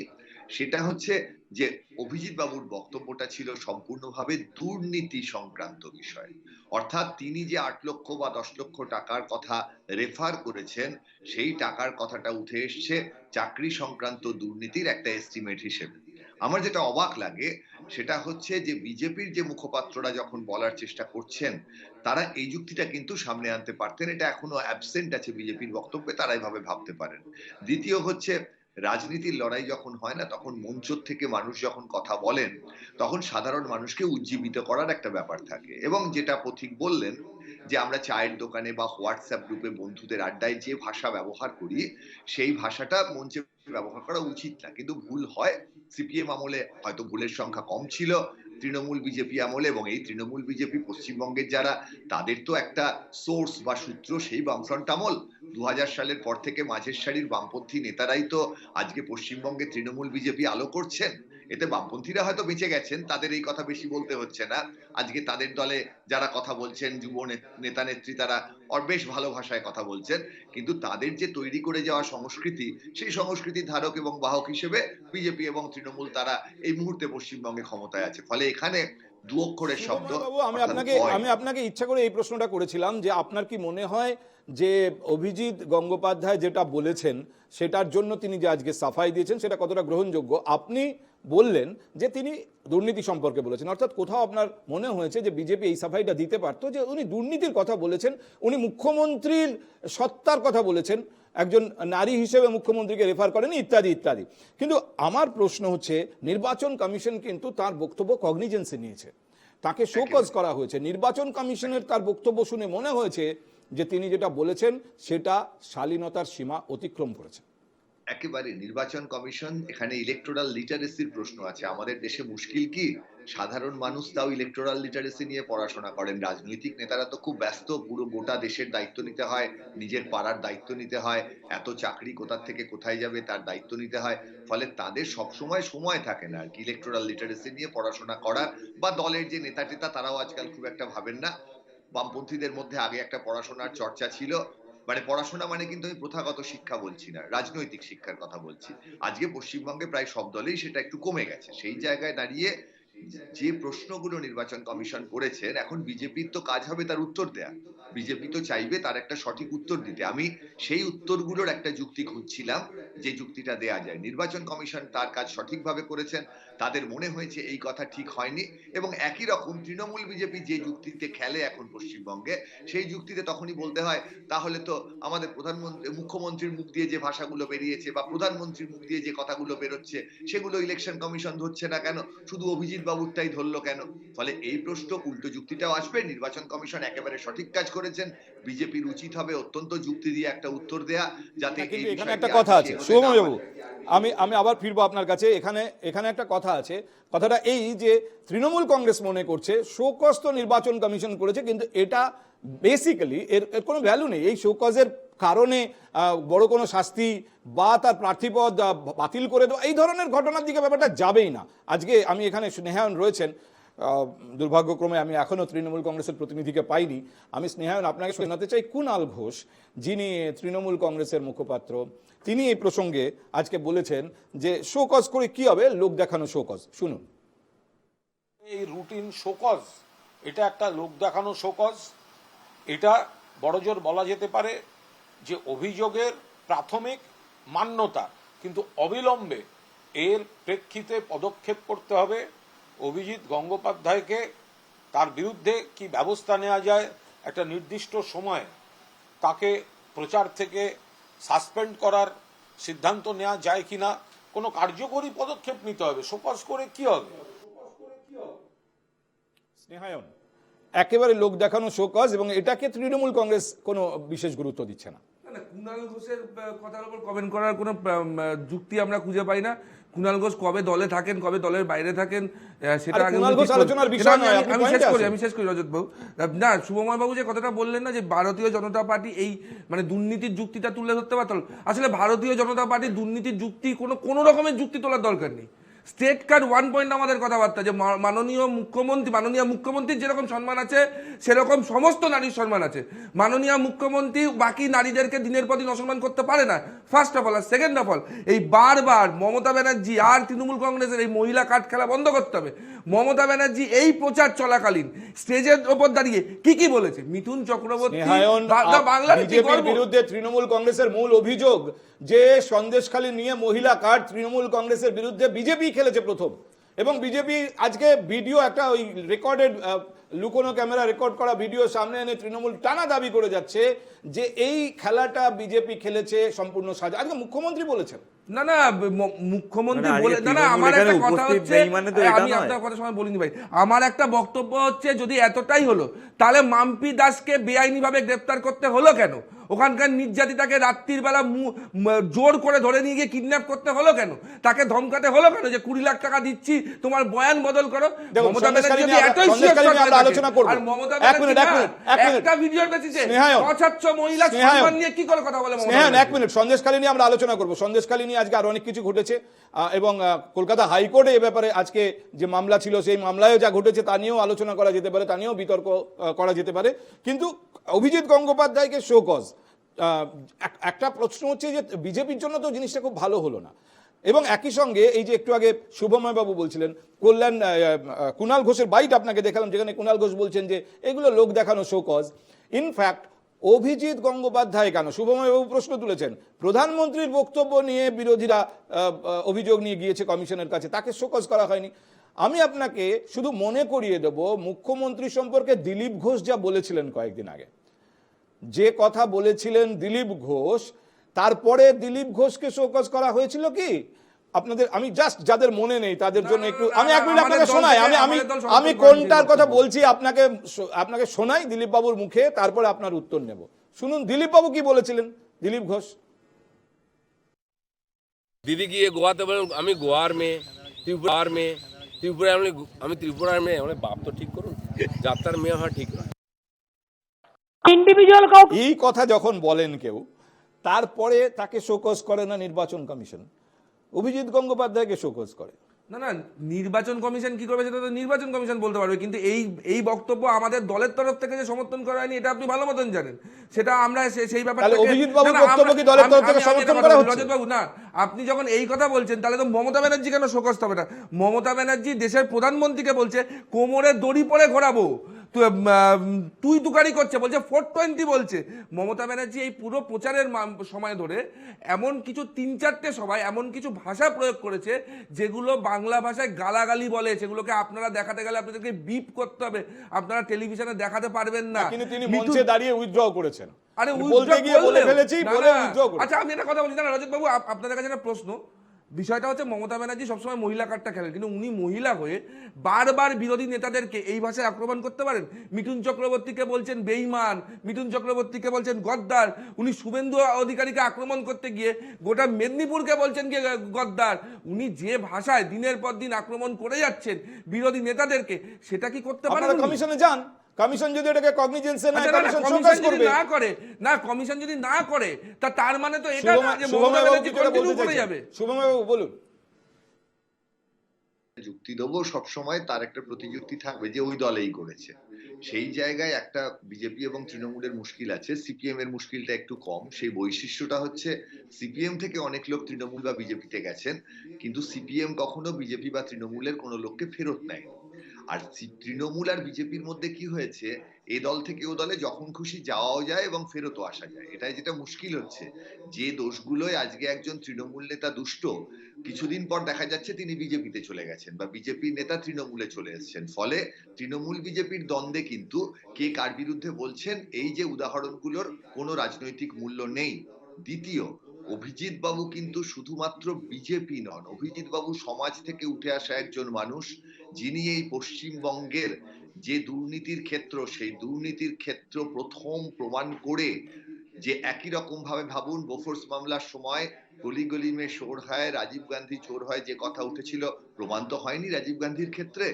সেটা হচ্ছে যে অভিজিৎ বাবুর বক্তব্যটা ছিল সম্পূর্ণভাবে দুর্নীতি সংক্রান্ত বিষয়। অর্থাৎ তিনি যে 8 লক্ষ বা 10 লক্ষ টাকার কথা রেফার করেছেন, সেই টাকার কথাটা উঠে এসছে চাকরি সংক্রান্ত দুর্নীতির একটা এস্টিমেট হিসেবে। আমার যেটা অবাক লাগে সেটা হচ্ছে যে বিজেপির যে মুখপাত্ররা যখন বলার চেষ্টা করছেন, তারা এই যুক্তিটা কিন্তু সামনে আনতে পারতেন। এটা এখনো অ্যাবসেন্ট আছে বিজেপির বক্তব্যে, তারা এভাবে ভাবতে পারেন। দ্বিতীয় হচ্ছে, রাজনীতির লড়াই যখন হয় না, তখন মঞ্চ থেকে মানুষ যখন কথা বলেন, তখন সাধারণ মানুষকে উজ্জীবিত করার একটা ব্যাপার থাকে। এবং যেটা পথিক বললেন যে আমরা চায়ের দোকানে বা হোয়াটসঅ্যাপ গ্রুপে বন্ধুদের আড্ডায় যে ভাষা ব্যবহার করি, সেই ভাষাটা মঞ্চে ব্যবহার করা উচিত না, কিন্তু ভুল হয়। সিপিএম আমলে হয়তো ভুলের সংখ্যা কম ছিল, তৃণমূল বিজেপি আমলে, এবং এই তৃণমূল বিজেপি পশ্চিমবঙ্গের যারা, তাদের তো একটা সোর্স বা সূত্র সেই বামফ্রন্ট আমল। 2000 সালের পর থেকে মাঝের সারির বামপন্থী নেতারাই তো আজকে পশ্চিমবঙ্গে তৃণমূল বিজেপি আলো করছেন। এতে বামপন্থীরা হয়তো বেঁচে গেছেন, তাদের এই কথা বেশি বলতে হচ্ছে না। আজকে তাদের দলে যারা কথা বলছেন, যুব নেতা নেত্রী, তারা বেশ ভালো ভাষায় কথা বলছেন, কিন্তু তাদের যে তৈরি করে যাওয়া সংস্কৃতি, সেই সংস্কৃতির ধারক এবং বাহক হিসেবে বিজেপি এবং তৃণমূল তারা এই মুহূর্তে পশ্চিমবঙ্গে ক্ষমতায় আছে। ফলে এখানে দু অক্ষরের শব্দ। আমি আপনাকে ইচ্ছা করে এই প্রশ্নটা করেছিলাম যে আপনার কি মনে হয় যে অভিজিৎ গঙ্গোপাধ্যায় যেটা বলেছেন সেটার জন্য তিনি যে আজকে সাফাই দিয়েছেন সেটা কতটা গ্রহণযোগ্য? আপনি বললেন যে তিনি দুর্নীতি সম্পর্কে বলেছেন, অর্থাৎ কোথাও আপনার মনে হয়েছে যে বিজেপি এই সাফাইটা দিতে পারতো যে উনি দুর্নীতির কথা বলেছেন, উনি মুখ্যমন্ত্রীর সত্তার কথা বলেছেন, একজন নারী হিসেবে মুখ্যমন্ত্রীকে রেফার করেন, ইত্যাদি ইত্যাদি। কিন্তু আমার প্রশ্ন হচ্ছে, নির্বাচন কমিশন কিন্তু তার বক্তব্য কগনিজেন্সে নিয়েছে, তাকে শোকজ করা হয়েছে। নির্বাচন কমিশনের তার বক্তব্য শুনে মনে হয়েছে যে তিনি যেটা বলেছেন সেটা শালীনতার সীমা অতিক্রম করেছে। একেবারে নির্বাচন কমিশন, এখানে ইলেকটোরাল লিটারেসির প্রশ্ন আছে। আমাদের দেশে মুশকিল কি, সাধারণ মানুষ তাও ইলেকটোরাল লিটারেসি নিয়ে পড়াশোনা করেন। রাজনৈতিক নেতারা তো খুব ব্যস্ত, পুরো গোটা দেশের দায়িত্ব নিতে হয়, নিজের পাড়ার দায়িত্ব নিতে হয়, এত চাকরি কোথা থেকে কোথায় যাবে তার দায়িত্ব নিতে হয়, ফলে তাদের সবসময় সময় থাকে না আর কি ইলেকটোরাল লিটারেসি নিয়ে পড়াশোনা করার। বা দলের যে নেতা টেতা তারাও আজকাল খুব একটা ভাবেন না। বামপন্থীদের মধ্যে আগে একটা পড়াশোনার চর্চা ছিল, মানে পড়াশোনা মানে কিন্তু আমি প্রথাগত শিক্ষা বলছি না, রাজনৈতিক শিক্ষার কথা বলছি। আজকে পশ্চিমবঙ্গে প্রায় সব দলেই সেটা একটু কমে গেছে। সেই জায়গায় দাঁড়িয়ে যে প্রশ্নগুলো নির্বাচন কমিশন করেছেন, এখন বিজেপির তো কাজ হবে তার উত্তর দেয়া। বিজেপি তো চাইবে তার একটা সঠিক উত্তর দিতে। আমি সেই উত্তরগুলোর একটা যুক্তি খুঁজছিলাম, যে যুক্তিটা দেয়া যায়। নির্বাচন কমিশন তার কাজ সঠিকভাবে করেছেন, তাদের মনে হয়েছে এই কথা ঠিক হয়নি, এবং একই রকম তৃণমূল বিজেপি যে যুক্তিতে খেলে এখন পশ্চিমবঙ্গে, সেই যুক্তিতে তখনই বলতে হয় তাহলে তো আমাদের প্রধানমন্ত্রী মুখ্যমন্ত্রীর মুখ দিয়ে যে ভাষাগুলো বেরিয়েছে বা প্রধানমন্ত্রীর মুখ দিয়ে যে কথাগুলো বেরোচ্ছে সেগুলো ইলেকশন কমিশন ধরছে না কেন, শুধু অভিজিৎ বাবুরটাই ধরলো কেন? ফলে এই প্রশ্ন, উল্টো যুক্তিটাও আসবে। নির্বাচন কমিশন একেবারে সঠিক কাজ করেছেন, বিজেপির উচিত হবে অত্যন্ত যুক্তি দিয়ে একটা উত্তর দেয়া, যাতে এই কিন্তু এখানে বিষয়টি একটা আর কথা আছে পিছিয়ে শুভময় না বাবু, হয়। আমি আবার ফিরবো আপনার কাছে। এখানে একটা কথা আছে, কথাটা এই যে তৃণমূল কংগ্রেস মনে করছে শোকজ তো নির্বাচন কমিশন করেছে, কিন্তু এটা বেসিক্যালি এর কোনো ভ্যালু নেই। এই শোকজের কারণে বড় কোনো শাস্তি বা তার প্রার্থীপদ বাতিল করে দেওয়া, এই ধরনের ঘটনার দিকে ব্যাপারটা যাবেই না। আজকে আমি এখানে স্নেহায়ন রয়েছেন, দুর্ভাগ্যক্রমে আমি এখনো তৃণমূল কংগ্রেসের প্রতিনিধিকে পাইনি। আমি স্নেহায়ন আপনাকে শোনাতে চাই কুণাল ঘোষ, যিনি তৃণমূল কংগ্রেসের মুখপাত্র, তিনি এই প্রসঙ্গে আজকে বলেছেন যে শোকজ করে কি হবে, লোক দেখানো শোকজ। শুনুন। এই রুটিন শোকজ, এটা একটা লোক দেখানো শোকজ। এটা বড়জোর বলা যেতে পারে যে অভিযোগের প্রাথমিক মান্যতা, কিন্তু অবিলম্বে এর প্রেক্ষিতে পদক্ষেপ করতে হবে। অভিজিৎ গঙ্গোপাধ্যায়কে, তার বিরুদ্ধে কি ব্যবস্থা নেওয়া যায়, একটা নির্দিষ্ট সময়ে তাকে প্রচার থেকে সাসপেন্ড করার সিদ্ধান্ত নেওয়া যায় কিনা, কোনো কার্যকরী পদক্ষেপ নিতে হবে। শোকজ করে কি হবে? স্নেহায়ন, একেবারে লোক দেখানো শোকজ, এবং এটাকে তৃণমূল কংগ্রেস কোনো বিশেষ গুরুত্ব দিচ্ছে না। না, কুণাল ঘোষের কথার উপর কমেন্ট করার কোনো যুক্তি আমরা খুঁজে পাই না। কুণাল ঘোষ কবে দলে থাকেন, কবে দলের বাইরে থাকেন, সেটা আগে কুণাল ঘোষ আলোচনার বিষয় নয়, আপনি আমি শেষ করি রজত বাবু। না, শুভময় বাবু যে কথাটা বললেন না, যে ভারতীয় জনতা পার্টি এই মানে দুর্নীতির যুক্তিটা তুলে ধরতে পারত, আসলে ভারতীয় জনতা পার্টি দুর্নীতির যুক্তি কোনো রকমের যুক্তি তোলার দরকার নেই। স্টেট কার্ড 1 পয়েন্ট আমাদের কথাবার্তা, যে মাননীয় মুখ্যমন্ত্রীর যেরকম সম্মান আছে সেরকম সমস্ত নারীর সম্মান আছে। মাননীয় মুখ্যমন্ত্রী বাকি নারীদেরকে দিনের পর দিন অসম্মান করতে পারে না, ফার্স্ট অফ অল। আর সেকেন্ড অফ অল, এই বারবার মমতা ব্যানার্জি আর তৃণমূল কংগ্রেসের এই মহিলা কার্ড খেলা বন্ধ করতে হবে। মমতা ব্যানার্জি এই প্রচার চলাকালীন স্টেজের ওপর দাঁড়িয়ে কি বলেছে, মিঠুন চক্রবর্তী বাংলার বিরুদ্ধে তৃণমূল কংগ্রেসের মূল অভিযোগ যে সন্দেশখালী নিয়ে মহিলা কার্ড তৃণমূল কংগ্রেসের বিরুদ্ধে বিজেপি খেলেছে প্রথম, এবং বিজেপি আজকে ভিডিও, একটা ওই রেকর্ডেড লুকোনো ক্যামেরা রেকর্ড করা ভিডিও সামনে এনে তৃণমূল টানা দাবি করে যাচ্ছে যে এই খেলাটা বিজেপি খেলেছে সম্পূর্ণ সাজা। আজকে মুখ্যমন্ত্রী বলেছেন। না, মুখ্যমন্ত্রী বলে না, আমার একটা কথা হচ্ছে, আমি আপনার কথা সময় বলিনি ভাই, আমার একটা বক্তব্য হচ্ছে, যদি এতটাই হলো তাহলে মাম্পি দাসকে বেআইনিভাবে গ্রেফতার করতে হলো কেন? ওখানকার নির্যাতিতাকে রাত্রির বেলা জোর করে ধরে নিয়ে গিয়ে কিডন্যাপ করতে হলো কেন? তাকে ধমকাতে হলো কেন যে 20 লাখ টাকা দিচ্ছি, তোমার বয়ান বদল করো? মমতা ব্যানার্জি যদি এতই আলোচনা করব, আর মমতা ব্যানার্জি একটা ভিডিওর বেসিসে অস্বচ্ছ মহিলা সম্মান নিয়ে কি করে কথা বলে? এক মিনিট, সন্দেশখালী নিয়ে আমরা আলোচনা করব। সন্দেশখালী নিয়ে আজকে আরো অনেক কিছু ঘটেছে, এবং কলকাতা হাইকোর্টে এ ব্যাপারে আজকে যে মামলা ছিল সেই মামলায়ও যা ঘটেছে তা নিয়েও আলোচনা করা যেতে পারে, তা নিয়েও বিতর্ক করা যেতে পারে। কিন্তু অভিজিৎ গঙ্গোপাধ্যায়কে শোকজ, একটা প্রশ্ন হচ্ছে যে বিজেপির জন্য তো জিনিসটা খুব ভালো হলো না। এবং একই সঙ্গে এই যে একটু আগে শুভময় বাবু বলছিলেন, কুণাল ঘোষের বাইট আপনাকে দেখালাম, যেখানে কুণাল ঘোষ বলছেন যে এগুলো লোক দেখানো শোকজ। ইনফ্যাক্ট অভিজিৎ গঙ্গোপাধ্যায় কেন, শুভময় বাবু প্রশ্ন তুলেছেন, প্রধানমন্ত্রীর বক্তব্য নিয়ে বিরোধীরা অভিযোগ নিয়ে গিয়েছে কমিশনের কাছে, তাকে শোকজ করা হয়নি। আমি আপনাকে শুধু মনে করিয়ে দেব, মুখ্যমন্ত্রী সম্পর্কে দিলীপ ঘোষ যা বলেছিলেন কয়েকদিন আগে, যে কথা বলেছিলেন দিলীপ ঘোষ, তারপরে দিলীপ ঘোষকে শোকজ করা হয়েছিল কি? আপনাদের, আমি জাস্ট যাদের মনে নেই তাদের জন্য একটু আমি 1 মিনিট আপনাকে শোনাই, আমি কোনটার কথা বলছি আপনাকে শোনাই দিলীপ বাবুর মুখে, তারপরে আপনার উত্তর নেব। শুনুন দিলীপ বাবু কি বলেছিলেন, দিলীপ ঘোষ। दीदी की ये गोवा तो बोले আমি গোয়ার মেয়ে ত্রিপুরার মেয়ে ত্রিপুরা আমি ত্রিপুরার মেয়ে মানে বাপ তো ঠিক করুন যাত্রার মেয়ে হওয়া ঠিক নয়। ইন্ডিভিজুয়াল কাউকে এই কথা যখন বলেন কেউ, তারপরে তাকে শোকজ করে না নির্বাচন কমিশন, অভিজিৎ গঙ্গোপাধ্যায়কে শোকজ করে। না না, নির্বাচন কমিশন কি করবে সেটা তো নির্বাচন কমিশন বলতে পারবে, কিন্তু এই বক্তব্য আমাদের দলের তরফ থেকে যে সমর্থন করা হয়নি এটা আপনি ভালো মতন জানেন। সেটা আমরা সেই ব্যাপারটা অভিজিৎ বাবুর বক্তব্য কি দলের তরফ থেকে সমর্থন করা হচ্ছে? রজত বাবু না, আপনি যখন এই কথা বলছেন তাহলে তো মমতা ব্যানার্জি কেন শোকজ হবে না? মমতা ব্যানার্জি দেশের প্রধানমন্ত্রীকে বলছে কোমরে দড়ি পরে ঘোরাবো, তুই তুকারি করছে, বলছে 420 বলছে। মমতা ব্যানার্জি এই পুরো প্রচারের সময় ধরে এমন কিছু 3-4টে সভায় এমন কিছু ভাষা প্রয়োগ করেছে যেগুলো বাংলা ভাষায় গালাগালি বলে, সেগুলোকে আপনারা দেখাতে গেলে আপনাদেরকে বিপ করতে হবে, আপনারা টেলিভিশনে দেখাতে পারবেন না। কিন্তু তিনি মঞ্চে দাঁড়িয়ে উইথড্র করেছেন। আরে বলতে গিয়ে বলে ফেলেছি বলে উইথড্র করেছেন। আচ্ছা আমি একটা কথা বলি না রজত বাবু, আপনাদের কাছে একটা প্রশ্ন। বিষয়টা হচ্ছে মমতা ব্যানার্জি সবসময় মহিলা কার্ডটা খেলেন, কিন্তু উনি মহিলা হয়ে বারবার বিরোধী নেতাদেরকে এই ভাষায় আক্রমণ করতে পারেন। মিঠুন চক্রবর্তীকে বলছেন বেঈমান, মিঠুন চক্রবর্তীকে বলছেন গদ্দার, উনি শুভেন্দু অধিকারীকে আক্রমণ করতে গিয়ে গোটা মেদিনীপুরকে বলছেন কি গদ্দার। উনি যে ভাষায় দিনের পর দিন আক্রমণ করে যাচ্ছেন বিরোধী নেতাদেরকে, সেটা কি করতে পারেন? আপনারা কমিশনে যান, কমিশন যদি এটাকে কগনিজেন্সে নেয়, কমিশন কমিশন শোকজ যদি করবে। না করে, না কমিশন যদি না করে তার মানে তো এটা না যে মমতা ব্যানার্জি কন্টিনিউ করে যাবে। শুভমবাবু বলুন। যুক্তি দেবো সবসময়, তার একটা প্রতিযুক্তি থাকবে যে ওই দলেই করেছে। সেই জায়গায় একটা বিজেপি এবং তৃণমূলের মুশকিল আছে, সিপিএম এর মুশকিলটা একটু কম। সেই বৈশিষ্ট্যটা হচ্ছে সিপিএম থেকে অনেক লোক তৃণমূল বা বিজেপিতে গেছেন, কিন্তু সিপিএম কখনো বিজেপি বা তৃণমূলের কোনো লোককে ফেরত নেয়। আর তৃণমূল আর বিজেপির মধ্যে কি হয়েছে, এ দল থেকে ও দলে যখন খুশি যাওয়াও যায় এবং ফেরতও আসা যায়। এটাই যেটা মুশকিল হচ্ছে, যে দোষগুলোই আজকে একজন তৃণমূল নেতা দুষ্ট, কিছুদিন পর দেখা যাচ্ছে তিনি বিজেপিতে চলে গেছেন বা বিজেপির নেতা তৃণমূলে চলে এসেছেন। ফলে তৃণমূল বিজেপির দ্বন্দ্বে কিন্তু কে কার বিরুদ্ধে বলছেন এই যে উদাহরণগুলোর কোনো রাজনৈতিক মূল্য নেই। দ্বিতীয়, অভিজিৎ বাবু কিন্তু শুধুমাত্র বিজেপি নন, অভিজিৎ বাবু সমাজ থেকে উঠে আসা একজন মানুষ, যিনি এই পশ্চিমবঙ্গের যে দুর্নীতির ক্ষেত্র, সেই দুর্নীতির ক্ষেত্র প্রথম প্রমাণ করে যে একই রকম ভাবে ভাবুন বোফোর্স মামলার সময় গলি গলি মে চোর হয়, রাজীব গান্ধী চোর হয় যে কথা উঠেছিল, প্রমাণ তো হয়নি রাজীব গান্ধীর ক্ষেত্রে,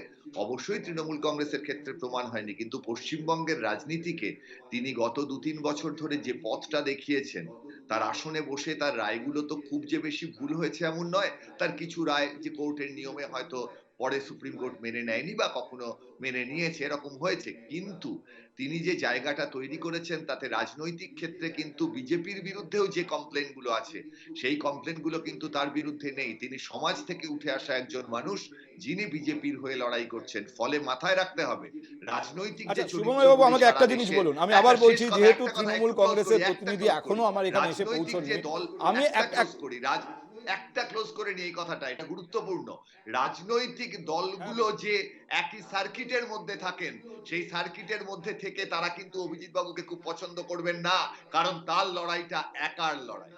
অবশ্যই তৃণমূল কংগ্রেসের ক্ষেত্রে প্রমাণ হয়নি, কিন্তু পশ্চিমবঙ্গের রাজনীতিকে তিনি গত 2-3 বছর ধরে যে পথটা দেখিয়েছেন, তার আসনে বসে তার রায়গুলো তো খুব যে বেশি ভুল হয়েছে এমন নয়, তার কিছু রায় যে কোর্টের নিয়মে হয়তো পরে সুপ্রিম কোর্ট মেনে নেয়নি বা কখনো মেনে নিয়েছে, এরকম হয়েছে, কিন্তু তিনি যে জায়গাটা তৈরি করেছেন তাতে রাজনৈতিক ক্ষেত্রে কিন্তু বিজেপির বিরুদ্ধেও যে কমপ্লেন গুলো আছে সেই কমপ্লেন গুলো কিন্তু তার বিরুদ্ধে নেই। তিনি সমাজ থেকে উঠে আসা একজন মানুষ, যিনি বিজেপির হয়ে লড়াই করছেন। ফলে মাথায় রাখতে হবে রাজনৈতিক যে শুভমবাবু আমাকে একটা জিনিস বলুন, আমি আবার বলছি যেহেতু তৃণমূল কংগ্রেসের প্রতিনিধি এখনো আমার এখানে এসে পৌঁছননি, আমি একটা ক্লোজ করে নিয়ে এই কথাটা, এটা গুরুত্বপূর্ণ। রাজনৈতিক দলগুলো যে একই সার্কিটের মধ্যে থাকেন, সেই সার্কিটের মধ্যে থেকে তারা কিন্তু অভিজিৎ বাবুকে খুব পছন্দ করবেন না, কারণ তার লড়াইটা একার লড়াই।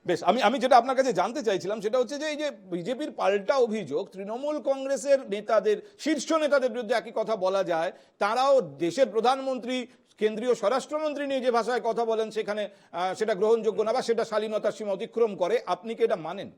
বেশ, আমি যেটা আপনার কাছে জানতে চাইছিলাম সেটা হচ্ছে যে এই যে বিজেপির পাল্টা অভিযোগ তৃণমূল কংগ্রেসের নেতাদের, শীর্ষ নেতাদের বিরুদ্ধে একই কথা বলা যায়, তারাও দেশের প্রধানমন্ত্রী, কেন্দ্রীয় স্বরাষ্ট্রমন্ত্রী নিয়ে যে ভাষায় কথা বলেন সেখানে সেটা গ্রহণযোগ্য না বা সেটা শালীনতার সীমা অতিক্রম করে, আপনি কি এটা মানেন?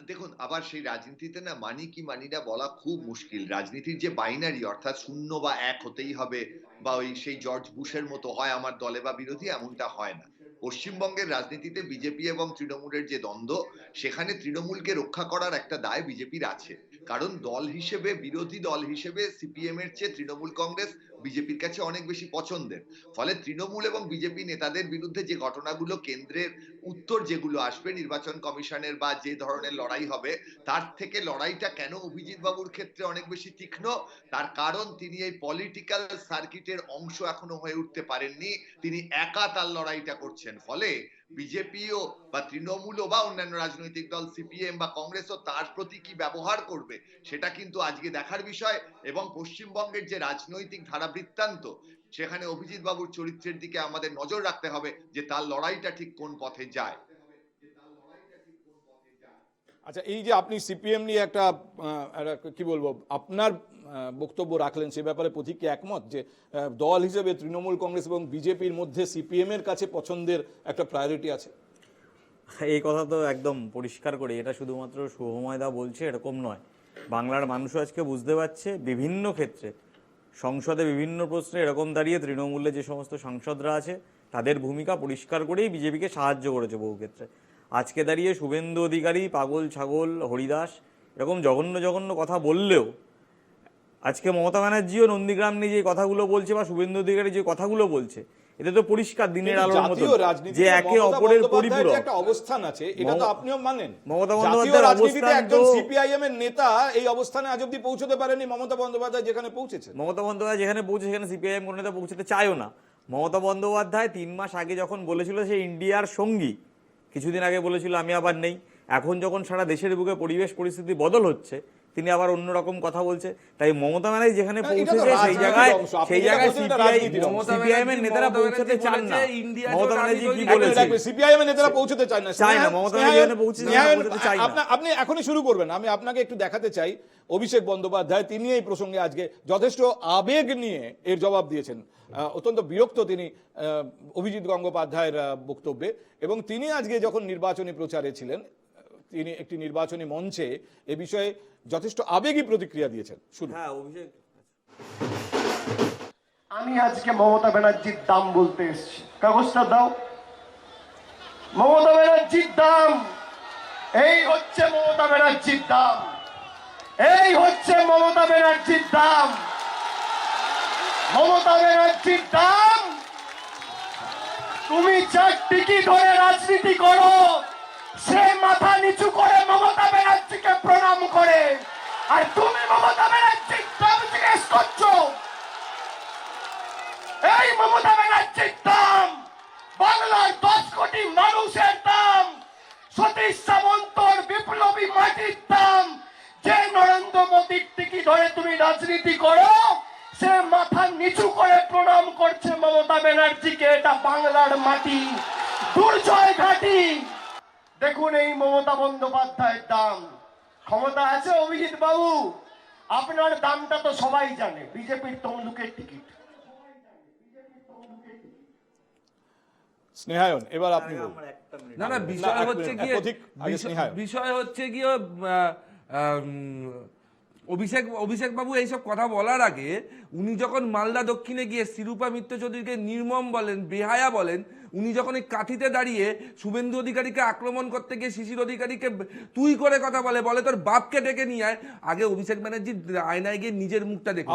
দেখুন, আবার সেই রাজনীতিতে না মানি কি মানি না বলা খুব মুশকিল। রাজনীতির যে বাইনারি, অর্থাৎ 0 বা 1 হতেই হবে বা ওই সেই জর্জ বুশের মতো হয় আমার দলে বা বিরোধী, এমনটা হয় না। পশ্চিমবঙ্গের রাজনীতিতে বিজেপি এবং তৃণমূলের যে দ্বন্দ্ব, সেখানে তৃণমূলকে রক্ষা করার একটা দায় বিজেপির আছে, কারণ দল হিসেবে, বিরোধী দল হিসেবে সিপিএম এর চেয়ে তৃণমূল কংগ্রেস বিজেপির কাছে অনেক বেশি পছন্দের। ফলে তৃণমূল এবং বিজেপি নেতাদের বিরুদ্ধে যে ঘটনাগুলো, কেন্দ্রের উত্তর যেগুলো আসবে নির্বাচন কমিশনের বা যে ধরনের লড়াই হবে, তার থেকে লড়াইটা কেন অভিজিৎ বাবুর ক্ষেত্রে অনেক বেশি তীক্ষ্ণ, তার কারণ তিনি এই পলিটিক্যাল সার্কিটের অংশ এখনো হয়ে উঠতে পারেননি, তিনি একা তার লড়াইটা করছেন। ফলে বিজেপিও বা তৃণমূলও বা অন্যান্য রাজনৈতিক দল সিপিএম বা কংগ্রেসও তার প্রতি কি ব্যবহার করবে সেটা কিন্তু আজকে দেখার বিষয়। এবং পশ্চিমবঙ্গের যে রাজনৈতিক ধারা বৃত্তান্ত, সেখানে অভিজিৎ বাবুর চরিত্রের দিকে আমাদের নজর রাখতে হবে যে তার লড়াইটা ঠিক কোন পথে যায়। আচ্ছা, এই যে আপনি সিপিএম নিয়ে একটা কি বলবো, আপনার বক্তব্য রাখলেন সে ব্যাপারে পথিক কি একমত যে দল হিসেবে তৃণমূল কংগ্রেস এবং বিজেপির মধ্যে সিপিএম এর কাছে পছন্দের একটা প্রায়োরিটি আছে? এই কথা তো একদম পরিষ্কার করে, এটা শুধুমাত্র শুভময়দা বলছে এরকম নয়, বাংলার মানুষও আজকে বুঝতে পারছে। বিভিন্ন ক্ষেত্রে সংসদে বিভিন্ন প্রশ্নে এরকম দাঁড়িয়ে তৃণমূলে যে সমস্ত সাংসদরা আছে তাদের ভূমিকা পরিষ্কার করেই বিজেপিকে সাহায্য করেছে বহু ক্ষেত্রে। আজকে দাঁড়িয়ে শুভেন্দু অধিকারী পাগল ছাগল হরিদাস এরকম জঘন্য জঘন্য কথা বললেও আজকে মমতা ব্যানার্জিও নন্দীগ্রাম নিয়ে যে কথাগুলো বলছে বা শুভেন্দু অধিকারী যে কথাগুলো বলছে, এতে তো পরিষ্কার দিনের আলোর মতো যে একে অপরের পরিপূরক একটা অবস্থান আছে, এটা তো আপনিও মানেন। মমতা জাতীয় বন্দ্যোপাধ্যায়ের রাজনীতিতে অবস্থান একজন তো সিপিআইএম এর নেতা এই অবস্থানে আজ অব্দি পৌঁছতে পারেনি মমতা বন্দ্যোপাধ্যায় যেখানে পৌঁছেছে। মমতা বন্দ্যোপাধ্যায় যেখানে পৌঁছে সেখানে সিপিআইএম কোনো নেতা পৌঁছতে চায়ও না। মমতা বন্দ্যোপাধ্যায় 3 মাস আগে যখন বলেছিল সে ইন্ডিয়ার সঙ্গী, কিছুদিন আগে বলেছিল আমি আবার নেই, এখন যখন সারা দেশের বুকে পরিবেশ পরিস্থিতি বদল হচ্ছে তিনি আবার অন্যরকম কথা বলছে। তাই মমতা ব্যানার্জি যেখানে পৌঁছেছে সেই জায়গায় সিপিআইএম এর নেতারা পৌঁছতে চান না। মমতা ব্যানার্জি কি বলেছে? সিপিআইএম এর নেতারা পৌঁছতে চায় না, মমতা ব্যানার্জি যেখানে পৌঁছেছে চায় না। আপনি এখনই শুরু করবেন, আমি আপনাকে একটু দেখাতে চাই অভিষেক বন্দ্যোপাধ্যায় তিনি এই প্রসঙ্গে আজকে যথেষ্ট আবেগ নিয়ে এর জবাব দিয়েছেন। অত্যন্ত বিরক্ত তিনি অভিজিৎ গঙ্গোপাধ্যায়ের বক্তব্যে, এবং তিনি আজকে যখন নির্বাচনী প্রচারে ছিলেন তিনি একটি নির্বাচনী মঞ্চে এ বিষয়ে যথেষ্ট আবেগী প্রতিক্রিয়া দিয়েছেন। শুনুন। হ্যাঁ, অভিষেক, আমি আজকে মমতা ব্যানার্জির দাম বলতে এসেছি, কাগজটা দাও। মমতা ব্যানার্জির দাম, এই হচ্ছে মমতা ব্যানার্জির দাম, এই হচ্ছে মমতা ব্যানার্জির দাম। মমতা ব্যানার্জির দাম, তুমি যার টিকি ধরে রাজনীতি করো সে মাথা নিচু করে মমতা ব্যানার্জিকে প্রণাম করে, আর তুমি মমতা ব্যানার্জির দাম জিজ্ঞেস করছো। এই মমতা ব্যানার্জির দাম বাংলার 10 কোটি মানুষের দাম, সতীশ সামন্তর বিপ্লবী মাটির দাম। যে নরেন্দ্র মোদীর টিকি ধরে তুমি রাজনীতি করো সে মাথা নিচু করে প্রণাম করছে মমতা ব্যানার্জিকে। এটা বাংলার মাটি, দুর্জয় ঘাটি। দেখুন এই মমতা বন্দ্যোপাধ্যায়ের দাম। ক্ষমতা আছে অভিজিৎ বাবু, আপনার দামটা তো সবাই জানে, বিজেপির তমলুকের টিকিট। স্নেহায়ন, এবার আপনি বলুন। না না, বিষয় হচ্ছে গিয়ে অভিষেক বাবু এইসব কথা বলার আগে উনি যখন মালদা দক্ষিণে গিয়ে শিরূপা মিত্র চৌধুরীকে নির্মম বলেন, বেহায়া বলেন, উনি যখন এই কাঠিতে দাঁড়িয়ে শুভেন্দু অধিকারীকে আক্রমণ করতে গিয়ে শিশির অধিকারীকে তুই করে কথা বলে তোর বাপকে ডেকে নিয়ে আয়, আগে অভিষেক ব্যানার্জি আয়নায় গিয়ে নিজের মুখটা দেখুন।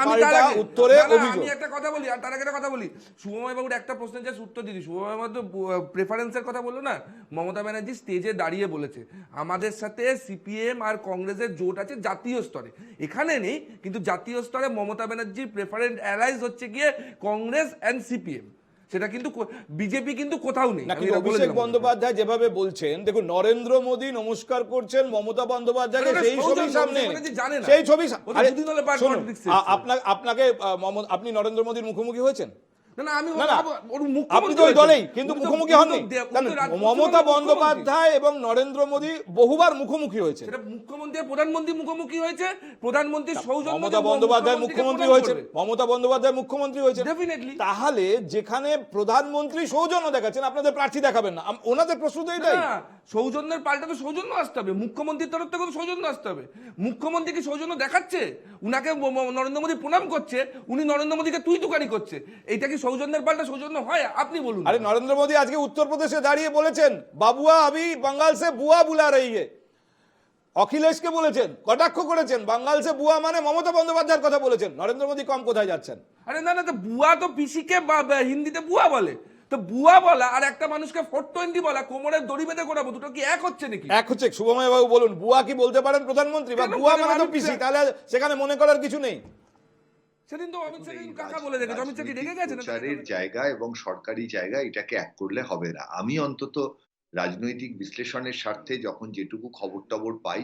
আমি একটা কথা বলি, আর তার আগে একটা কথা বলি, শুভময় বাবুর একটা প্রশ্নের যে উত্তর দিদি, শুভময় বাবু প্রেফারেন্সের কথা বললো না, মমতা ব্যানার্জি স্টেজে দাঁড়িয়ে বলেছে আমাদের সাথে সিপিএম আর কংগ্রেসের জোট আছে জাতীয় স্তরে, এখানে নেই, কিন্তু জাতীয় স্তরে মমতা ব্যানার্জির প্রেফারেন্স অ্যালাইজ হচ্ছে গিয়ে কংগ্রেস এন্ড সিপিএম, সেটা কিন্তু বিজেপি কিন্তু কোথাও নেই। অভিষেক বন্দ্যোপাধ্যায় যেভাবে বলছেন, দেখুন নরেন্দ্র মোদী নমস্কার করছেন মমতা বন্দ্যোপাধ্যায়কে, সেই ছবি সামনে, সেই ছবি আপনাকে আপনি নরেন্দ্র মোদীর মুখোমুখি হয়েছেন? আপনি তো ওই দলেই, কিন্তু মুখোমুখি হননি। মমতা বন্দ্যোপাধ্যায় এবং নরেন্দ্র মোদী বহুবার মুখোমুখি হয়েছে। মুখ্যমন্ত্রী প্রধানমন্ত্রী মুখোমুখি হয়েছে, প্রধানমন্ত্রীর সৌজন্য মমতা বন্দ্যোপাধ্যায় মুখ্যমন্ত্রী হয়েছেন, মমতা বন্দ্যোপাধ্যায় মুখ্যমন্ত্রী হয়েছে। তাহলে যেখানে প্রধানমন্ত্রী সৌজন্য দেখাচ্ছেন আপনাদের প্রার্থী দেখাবেন না, ওনাদের প্রশ্ন তো এটাই। সৌজন্যের পাল্টা তো সৌজন্য আসতে হবে, মুখ্যমন্ত্রীর তরফ থেকে তো সৌজন্য আসতে হবে। মুখ্যমন্ত্রী কি সৌজন্য দেখাচ্ছে? উনাকে নরেন্দ্র মোদী প্রণাম করছে, উনি নরেন্দ্র মোদীকে তুই তুকারি করছে, এইটা কি সৌজন্যের পাল্টা সৌজন্য হয়? আপনি বলুন। আরে নরেন্দ্র মোদী আজকে উত্তরপ্রদেশে দাঁড়িয়ে বলেছেন বাবুয়া আবি বাঙ্গাল সে বুয়া বুলা রহি হে, অখিলেশকে বলেছেন, কটাক্ষ করেছেন, বাঙ্গাল সে বুয়া মানে মমতা বন্দ্যোপাধ্যায়ের কথা বলেছেন। নরেন্দ্র মোদী কম কোথায় যাচ্ছেন? আরে না না, তো বুয়া তো পিসিকে হিন্দিতে বুয়া বলে, তো বুয়া বলা আর একটা মানুষকে 420 বলা, কোমরের দড়ি বেঁধে করাবো, দুটো কি এক হচ্ছে নাকি? এক হচ্ছে। শুভময় বাবু বলুন, বুয়া কি বলতে পারেন প্রধানমন্ত্রী? বা বুয়া মানে তো পিসি, তাহলে সেখানে মনে করার কিছু নেই। সেদিন তো অমিত শাহ কাকা বলে রেখেছে, অমিত শাহ কি রেগে গেছেন? প্রচারের জায়গা এবং সরকারি জায়গা এটাকে এক করলে হবে না। আমি অন্তত রাজনৈতিক বিশ্লেষণের স্বার্থে যখন যেটুকু খবর টবর পাই,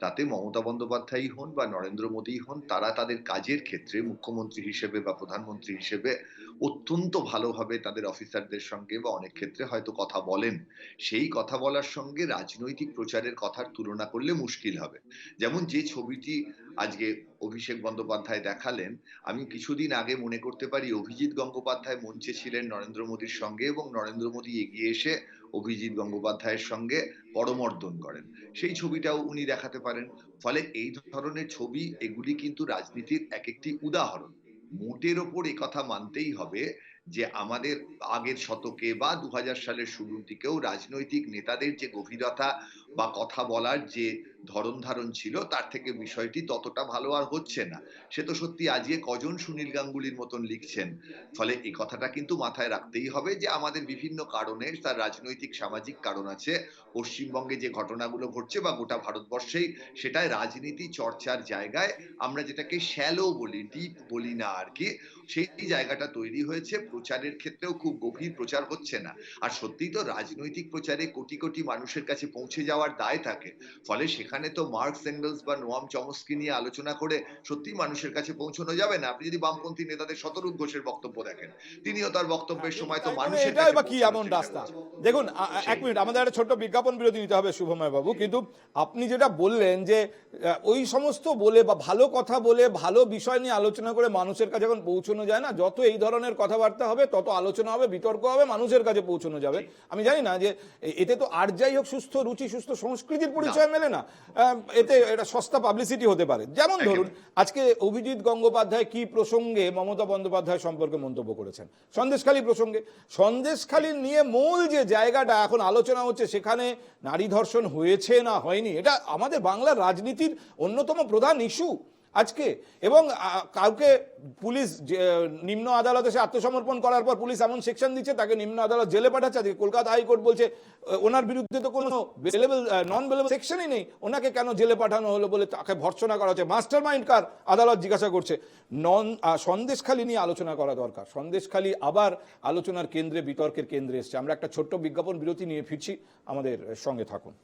তাতে মমতা বন্দ্যোপাধ্যায় হন বা নরেন্দ্র মোদী হন, তারা তাদের কাজের ক্ষেত্রে মুখ্যমন্ত্রী হিসেবে বা প্রধানমন্ত্রী হিসেবে অত্যন্ত ভালোভাবে তাদের অফিসারদের সঙ্গে বা অনেক ক্ষেত্রে হয়তো কথা বলেন, সেই কথা বলার সঙ্গে রাজনৈতিক প্রচারের কথার তুলনা করলে মুশকিল হবে। যেমন যে ছবিটি আজকে অভিষেক বন্দ্যোপাধ্যায় দেখালেন, আমি কিছুদিন আগে মনে করতে পারি অভিজিৎ গঙ্গোপাধ্যায় মঞ্চে ছিলেন নরেন্দ্র মোদীর সঙ্গে এবং নরেন্দ্র মোদী এগিয়ে এসে অভিজিৎ গঙ্গোপাধ্যায়ের সঙ্গে করমর্দন করেন, সেই ছবিটাও উনি দেখাতে পারেন। ফলে এই ধরনের ছবি এগুলি কিন্তু রাজনীতির এক একটি উদাহরণ। মোটের ওপর কথা মানতেই হবে যে আমাদের আগের শতকে বা 2000 সালের শুরুর দিকেও রাজনৈতিক নেতাদের যে গভীরতা বা কথা বলার যে ধরন ধারণ ছিল তার থেকে বিষয়টি ততটা ভালো আর হচ্ছে না। সে তো সত্যি, আজকে কজন সুনীল গাঙ্গুলির মতন লিখছেন। ফলে এই কথাটা কিন্তু মাথায় রাখতেই হবে যে আমাদের বিভিন্ন কারণে, তার রাজনৈতিক সামাজিক কারণ আছে। পশ্চিমবঙ্গে যে ঘটনাগুলো ঘটছে বা গোটা ভারতবর্ষেই, সেটাই রাজনীতি চর্চার জায়গায় আমরা যেটাকে শ্যালো বলি, ডিপ বলি না আর কি, সেই জায়গাটা তৈরি হয়েছে। প্রচারের ক্ষেত্রেও খুব গভীর প্রচার হচ্ছে না। আর সত্যিই তো রাজনৈতিক প্রচারে কোটি কোটি মানুষের কাছে পৌঁছে যাওয়ার দায় থাকে। ফলে সেখানে তো মার্কস এঙ্গেলস বা নোয়াম চমস্কি নিয়ে আলোচনা করে সত্যি মানুষের কাছে পৌঁছানো যাবে না। আপনি যদি বামপন্থী নেতাদের শতরূপ ঘোষের বক্তব্য দেখেন, তিনিও তার বক্তব্যের সময় তো মানুষের এটাই কাছে বা কি এমন রাস্তা? দেখুন, এক মিনিট, আমাদের একটা ছোট্ট বিজ্ঞাপন বিরতি নিতে হবে শুভময় বাবু। কিন্তু আপনি যেটা বললেন যে ওই সমস্ত বলে বা ভালো কথা বলে ভালো বিষয় নিয়ে আলোচনা করে মানুষের কাছে এখন পৌঁছানো যায় না। যত এই ধরনের কথাবার্তা হবে তত আলোচনা হবে, বিতর্ক হবে, মানুষের কাছে পৌঁছানো যাবে। আমি জানি না যে এতে তো আর যাই হোক সুস্থ রুচি, সুস্থ সংস্কৃতির পরিচয় মেলে না, এতে এটা সস্তা পাবলিসিটি হতে পারে। যেমন ধরুন, আজকে অভিজিৎ গঙ্গোপাধ্যায় কি প্রসঙ্গে মমতা বন্দ্যোপাধ্যায় সম্পর্কে মন্তব্য করেছেন, সন্দেশখালী প্রসঙ্গে। সন্দেশখালী নিয়ে মূল যে জায়গাটা এখন আলোচনা হচ্ছে, সেখানে নারী ধর্ষণ হয়েছে না হয়নি, এটা আমাদের বাংলার রাজনীতির অন্যতম প্রধান ইস্যু আজকে। এবং কাউকে পুলিশ নিম্ন আদালতে সে আত্মসমর্পণ করার পর পুলিশ এমন সেকশন দিচ্ছে তাকে নিম্ন আদালত জেলে পাঠাচ্ছে। আজকে কলকাতা হাইকোর্ট বলছে ওনার বিরুদ্ধে তো কোনো নন বেলেবল সেকশনই নেই, ওনাকে কেন জেলে পাঠানো হলো বলে তাকে ভর্ৎসনা করা হচ্ছে। মাস্টার মাইন্ড কার, আদালত জিজ্ঞাসা করছে। সন্দেশখালী নিয়ে আলোচনা করা দরকার। সন্দেশখালী আবার আলোচনার কেন্দ্রে, বিতর্কের কেন্দ্রে এসছে। আমরা একটা ছোট্ট বিজ্ঞাপন বিরতি নিয়ে ফিরছি, আমাদের সঙ্গে থাকুন।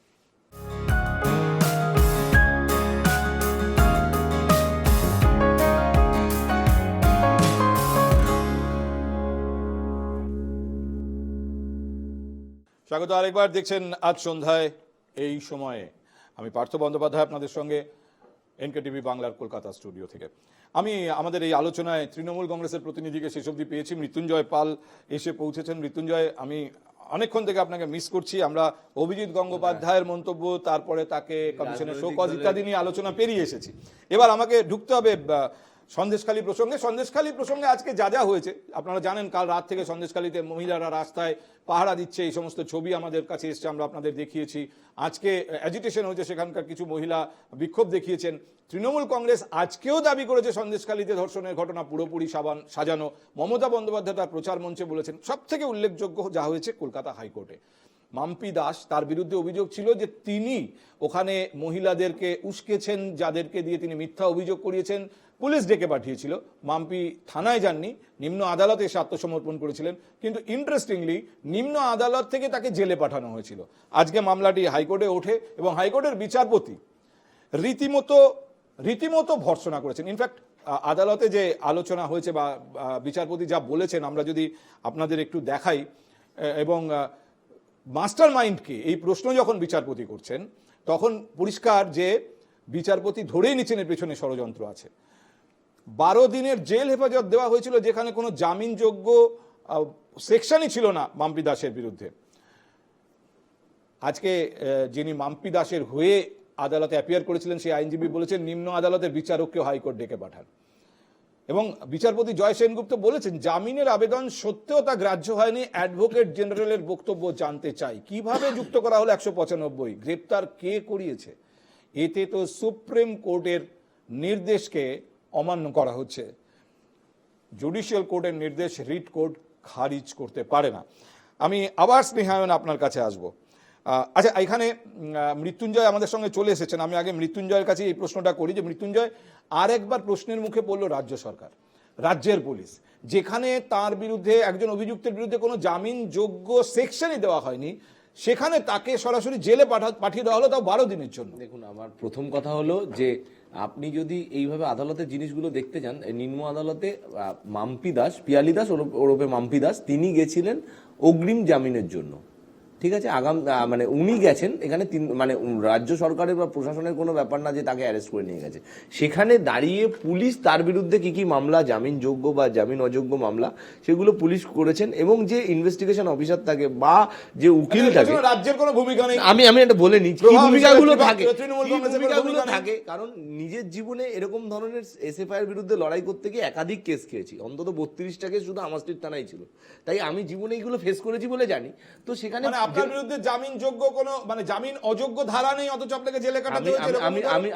স্বাগত আরেকবার, দেখছেন আজ সন্ধ্যায় এই সময়ে। আমি পার্থ বন্দ্যোপাধ্যায় আপনাদের সঙ্গে এনকেটিভি বাংলার কলকাতা স্টুডিও থেকে। আমি আমাদের এই আলোচনায় তৃণমূল কংগ্রেসের প্রতিনিধিকে শেষ অবধি পেয়েছি, মৃত্যুঞ্জয় পাল এসে পৌঁছেছেন। মৃত্যুঞ্জয়, আমি অনেকক্ষণ থেকে আপনাকে মিস করছি। আমরা অভিজিৎ গঙ্গোপাধ্যায়ের মন্তব্য, তারপরে তাকে কমিশনের শোকজ ইত্যাদি নিয়ে আলোচনা পেরিয়ে এসেছি। এবার আমাকে ঢুকতে হবে সন্দেশখালী প্রসঙ্গে। সন্দেশখালী প্রসঙ্গে আজকে যা যা হয়েছে আপনারা জানেন। কাল রাত থেকে সন্দেশখালীতে মহিলারা রাস্তায় পাহারা দিচ্ছে, এই সমস্ত ছবি আমাদের কাছে এসছে, আমরা আপনাদের দেখিয়েছি। আজকে অ্যাজিটেশন হয়েছে, সেখানকার কিছু মহিলা বিক্ষোভ দেখিয়েছেন। তৃণমূল কংগ্রেস আজকেও দাবি করেছে সন্দেশখালীতে ধর্ষণের ঘটনা পুরোপুরি সাজানো। মমতা বন্দ্যোপাধ্যায় তার প্রচার মঞ্চে বলেছেন। সব থেকে উল্লেখযোগ্য যা হয়েছে কলকাতা হাইকোর্টে, মাম্পি দাস, তার বিরুদ্ধে অভিযোগ ছিল যে তিনি ওখানে মহিলাদেরকে উস্কেছেন, যাদেরকে দিয়ে তিনি মিথ্যা অভিযোগ করিয়েছেন। পুলিশ ডেকে পাঠিয়েছিল, মাম্পি থানায় যাননি, নিম্ন আদালতে এসে আত্মসমর্পণ করেছিলেন। কিন্তু ইন্টারেস্টিংলি নিম্ন আদালত থেকে তাকে জেলে পাঠানো হয়েছিল। আজকে মামলাটি হাইকোর্টে ওঠে এবং হাইকোর্টের বিচারপতি রীতিমতো ভর্ৎসনা করেছেন। ইনফ্যাক্ট আদালতে যে আলোচনা হয়েছে বা বিচারপতি যা বলেছেন, আমরা যদি আপনাদের একটু দেখাই, এবং মাস্টার মাইন্ডকে এই প্রশ্ন যখন বিচারপতি করছেন, তখন পরিষ্কার যে বিচারপতি ধরেই নিচ্ছেন এর পেছনে ষড়যন্ত্র আছে। 12 দিনের জেল হেফাজত দেওয়া হয়েছিল, যেখানে কোনো জামিনযোগ্য সেকশনই ছিল না মাম্পি দাসের বিরুদ্ধে। আজকে যিনি মাম্পি দাসের হয়ে আদালতে অ্যাপিয়ার করেছিলেন, সেই আইনজীবী বলেছেন নিম্ন আদালতের বিচারককেও হাইকোর্ট ডেকে পাঠান। এবং বিচারপতি জয় সেনগুপ্ত বলেছেন জামিনের আবেদন সত্ত্বেও তা গ্রাহ্য হয়নি, অ্যাডভোকেট জেনারেলের বক্তব্য জানতে চাই। কিভাবে যুক্ত করা হলো 195? গ্রেপ্তার কে করিয়েছে? এতে তো সুপ্রিম কোর্টের নির্দেশকে অমান্য করা হচ্ছে। জুডিশিয়াল কোর্টের নির্দেশ রিট কোর্ট খারিজ করতে পারে না। আমি আবার স্নেহায়ন আপনার কাছে আসব। আচ্ছা, এখানে মৃত্যুঞ্জয় আমাদের সঙ্গে চলে এসেছেন। আমি আগে মৃত্যুঞ্জয়ের কাছে এই প্রশ্নটা করি যে মৃত্যুঞ্জয়, আর একবার প্রশ্নের মুখে পড়ল রাজ্য সরকার, রাজ্যের পুলিশ, যেখানে তার বিরুদ্ধে, একজন অভিযুক্তের বিরুদ্ধে কোনো জামিনযোগ্য সেকশনই দেওয়া হয়নি, সেখানে তাকে সরাসরি জেলে পাঠিয়ে দেওয়া হলো, তাও 12 দিনের জন্য। দেখুন, আমার প্রথম কথা হলো যে আপনি যদি এইভাবে আদালতের জিনিসগুলো দেখতে যান, নিম্ন আদালতে মাম্পি দাস, পিয়ালি দাস ওরফে মাম্পি দাস, তিনি গেছিলেন অগ্রিম জামিনের জন্য। ঠিক আছে, মানে উনি গেছেন এখানে মানে রাজ্য সরকারের বা প্রশাসনের কোনো ব্যাপার না যে তাকে অ্যারেস্ট করে নিয়ে গেছে। সেখানে দাঁড়িয়ে পুলিশ তার বিরুদ্ধে কি কি মামলা, জামিনযোগ্য বা জামিন অযোগ্য মামলা, সেগুলো পুলিশ করেছেন। এবং যে ইনভেস্টিগেশন অফিসার থাকে বা যে উকিল থাকে, রাজ্যের কোনো ভূমিকা নেই। আমি এটা বলে নিচ্ছি কি ভূমিকাগুলো থাকে, কারণ নিজের জীবনে এরকম ধরনের এসএফআই এর বিরুদ্ধে লড়াই করতে গিয়ে একাধিক কেস খেয়েছি, অন্তত 32টা কেস শুধু আমার স্ট্রিট থানায় ছিল। তাই আমি জীবনে এইগুলো ফেস করেছি বলে জানি। তো সেখানে আপনার বিরুদ্ধে জামিনযোগ্য কোনো মানে জামিন অযোগ্য ধারা নেই, অথচ আপনাকে জেলে কাটাতে হয়েছে।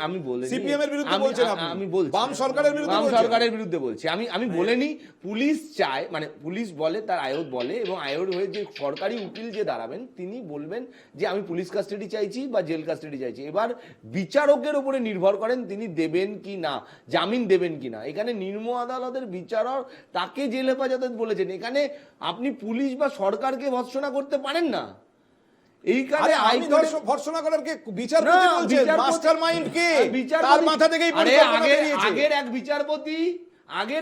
আমি বলিনি সিপিএম এর বিরুদ্ধে বলছেন আপনি, আমি বলছি বাম সরকারের বিরুদ্ধে বাম বলছেন। সরকারের বিরুদ্ধে বলছি আমি বলিনি। পুলিশ চায়, মানে পুলিশ বলে, তার আয়োগ বলে, এবং আয়োগ হয়ে যে সরকারি উকিল যে দাঁড়াবেন তিনি বলবেন যে আমি পুলিশ কাস্টাডি চাইছি বা জেল কাস্টাডি চাইছি। এবার বিচারকের উপরে নির্ভর করেন তিনি দেবেন কি না, জামিন দেবেন কি না। এখানে নিম্ন আদালতের বিচারক তাকে জেল হেফাজতে বলেছেন। এখানে আপনি পুলিশ বা সরকারকে ভৎসনা করতে পারেন না। এইখানে ভর্সনা করার কে বিচারপতি বলছেন, মাস্টারমাইন্ড কে, তার মাথা থেকেই আগের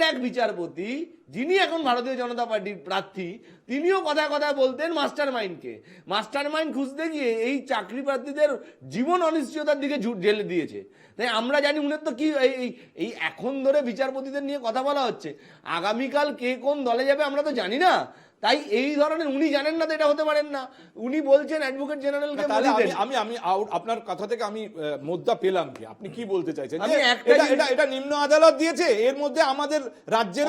এক বিচারপতি যিনি এখন ভারতীয় জনতা পার্টির প্রার্থী, তিনিও কথায় কথায় বলতেন মাস্টারমাইন্ড খুঁজতে গিয়ে এই চাকরি প্রার্থীদের জীবন অনিশ্চয়তার দিকে জেলে দিয়েছে। তাই আমরা জানি উনার তো কি এই এখন ধরে বিচারপতিদের নিয়ে কথা বলা হচ্ছে, আগামীকাল কে কোন দলে যাবে আমরা তো জানি না। তাই এই ধরনের উনি জানেন না, তো এটা হতে পারেন না। উনি বলছেন অ্যাডভোকেট জেনারেলকে। আমি আপনার কথা থেকে আমি মুদ্রা পেলাম কি, আপনি কি বলতে চাইছেন? এটা নিম্ন আদালত দিয়েছে, এর মধ্যে আমাদের রাজ্যের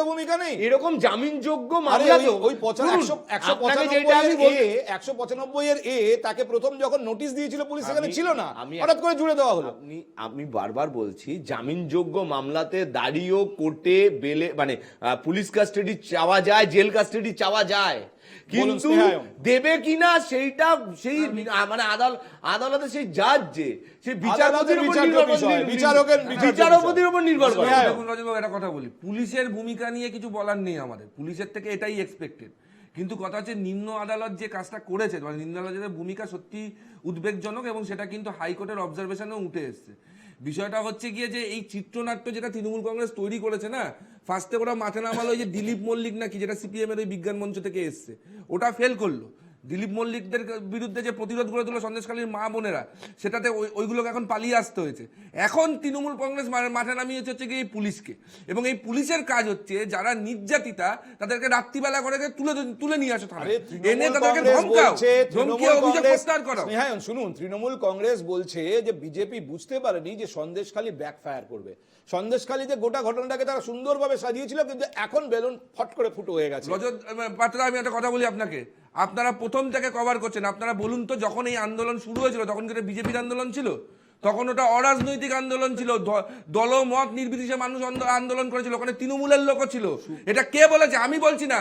ভূমিকা নেই। এরকম জামিনযোগ্য মামলা তো ওই 195 এর তাকে প্রথম যখন নোটিশ দিয়েছিল পুলিশ সেখানে ছিল না, হঠাৎ করে জুড়ে দেওয়া হলো। আমি বারবার বলছি, জামিনযোগ্য মামলাতে দাঁড়িয়েও কোর্টে বেলে মানে পুলিশ কাস্টাডি চাওয়া যায়, জেল কাস্টাডি চাওয়া যায়, কিন্তু দেবে কিনা সেইটা সেই মানে আদালতে সেই জাজ যে সেই বিচারপতির উপর নির্ভর করে। একটা কথা বলি, পুলিশের ভূমিকা নিয়ে কিছু বলার নেই আমাদের, পুলিশের থেকে এটাই এক্সপেক্টেড। কিন্তু কথা হচ্ছে নিম্ন আদালত যে কাজটা করেছে, মানে নিম্ন আদালতের ভূমিকা সত্যি উদ্বেগজনক, এবং সেটা কিন্তু হাইকোর্টের অবজারভেশনেও উঠে এসছে। বিষয়টা হচ্ছে গিয়ে যে এই চিত্রনাট্য যেটা তৃণমূল কংগ্রেস তৈরি করেছে না, ফার্স্টে ওরা মাঠে নামালো ওই যে দিলীপ মল্লিক নাকি, যেটা সিপিএম এর ওই বিজ্ঞান মঞ্চ থেকে এসছে, ওটা ফেল করলো। দিলীপ মল্লিকদের বিরুদ্ধে যে প্রতিরোধ গড়ে তুললো সন্দেশখালীর মা বোনেরা, সেটাতে ওইগুলোকে এখন পালিয়ে আসতে হয়েছে। এখন তৃণমূল কংগ্রেস মাঠে নামিয়েছে হচ্ছে গিয়ে এই পুলিশকে, এবং এই পুলিশের কাজ হচ্ছে যারা নির্যাতিতা তাদেরকে রাত্রিবেলা করে তুলে নিয়ে আসো থানায়, এনে তাদেরকে ধমকিয়ে অভিযোগ প্রত্যাহার করো। শুনুন, তৃণমূল কংগ্রেস বলছে যে বিজেপি বুঝতে পারেনি যে সন্দেশখালী ব্যাকফায়ার করবে। সন্দেশখালীতে গোটা ঘটনাটাকে তারা সুন্দরভাবে সাজিয়েছিল, কিন্তু এখন বেলুন ফট করে ফুটো হয়ে গেছে। রজত পাত্রা, আমি একটা কথা বলি আপনাকে, আপনারা প্রথম থেকে কভার করছেন, আপনারা বলুন তো যখন এই আন্দোলন শুরু হয়েছিল তখন কি বিজেপির আন্দোলন ছিল? তখন ওটা অরাজনৈতিক আন্দোলন ছিল, দলমত নির্বিশেষে মানুষ আন্দোলন করেছিল, ওখানে তৃণমূলের লোকও ছিল। এটা কে বলেছে? আমি বলছি না,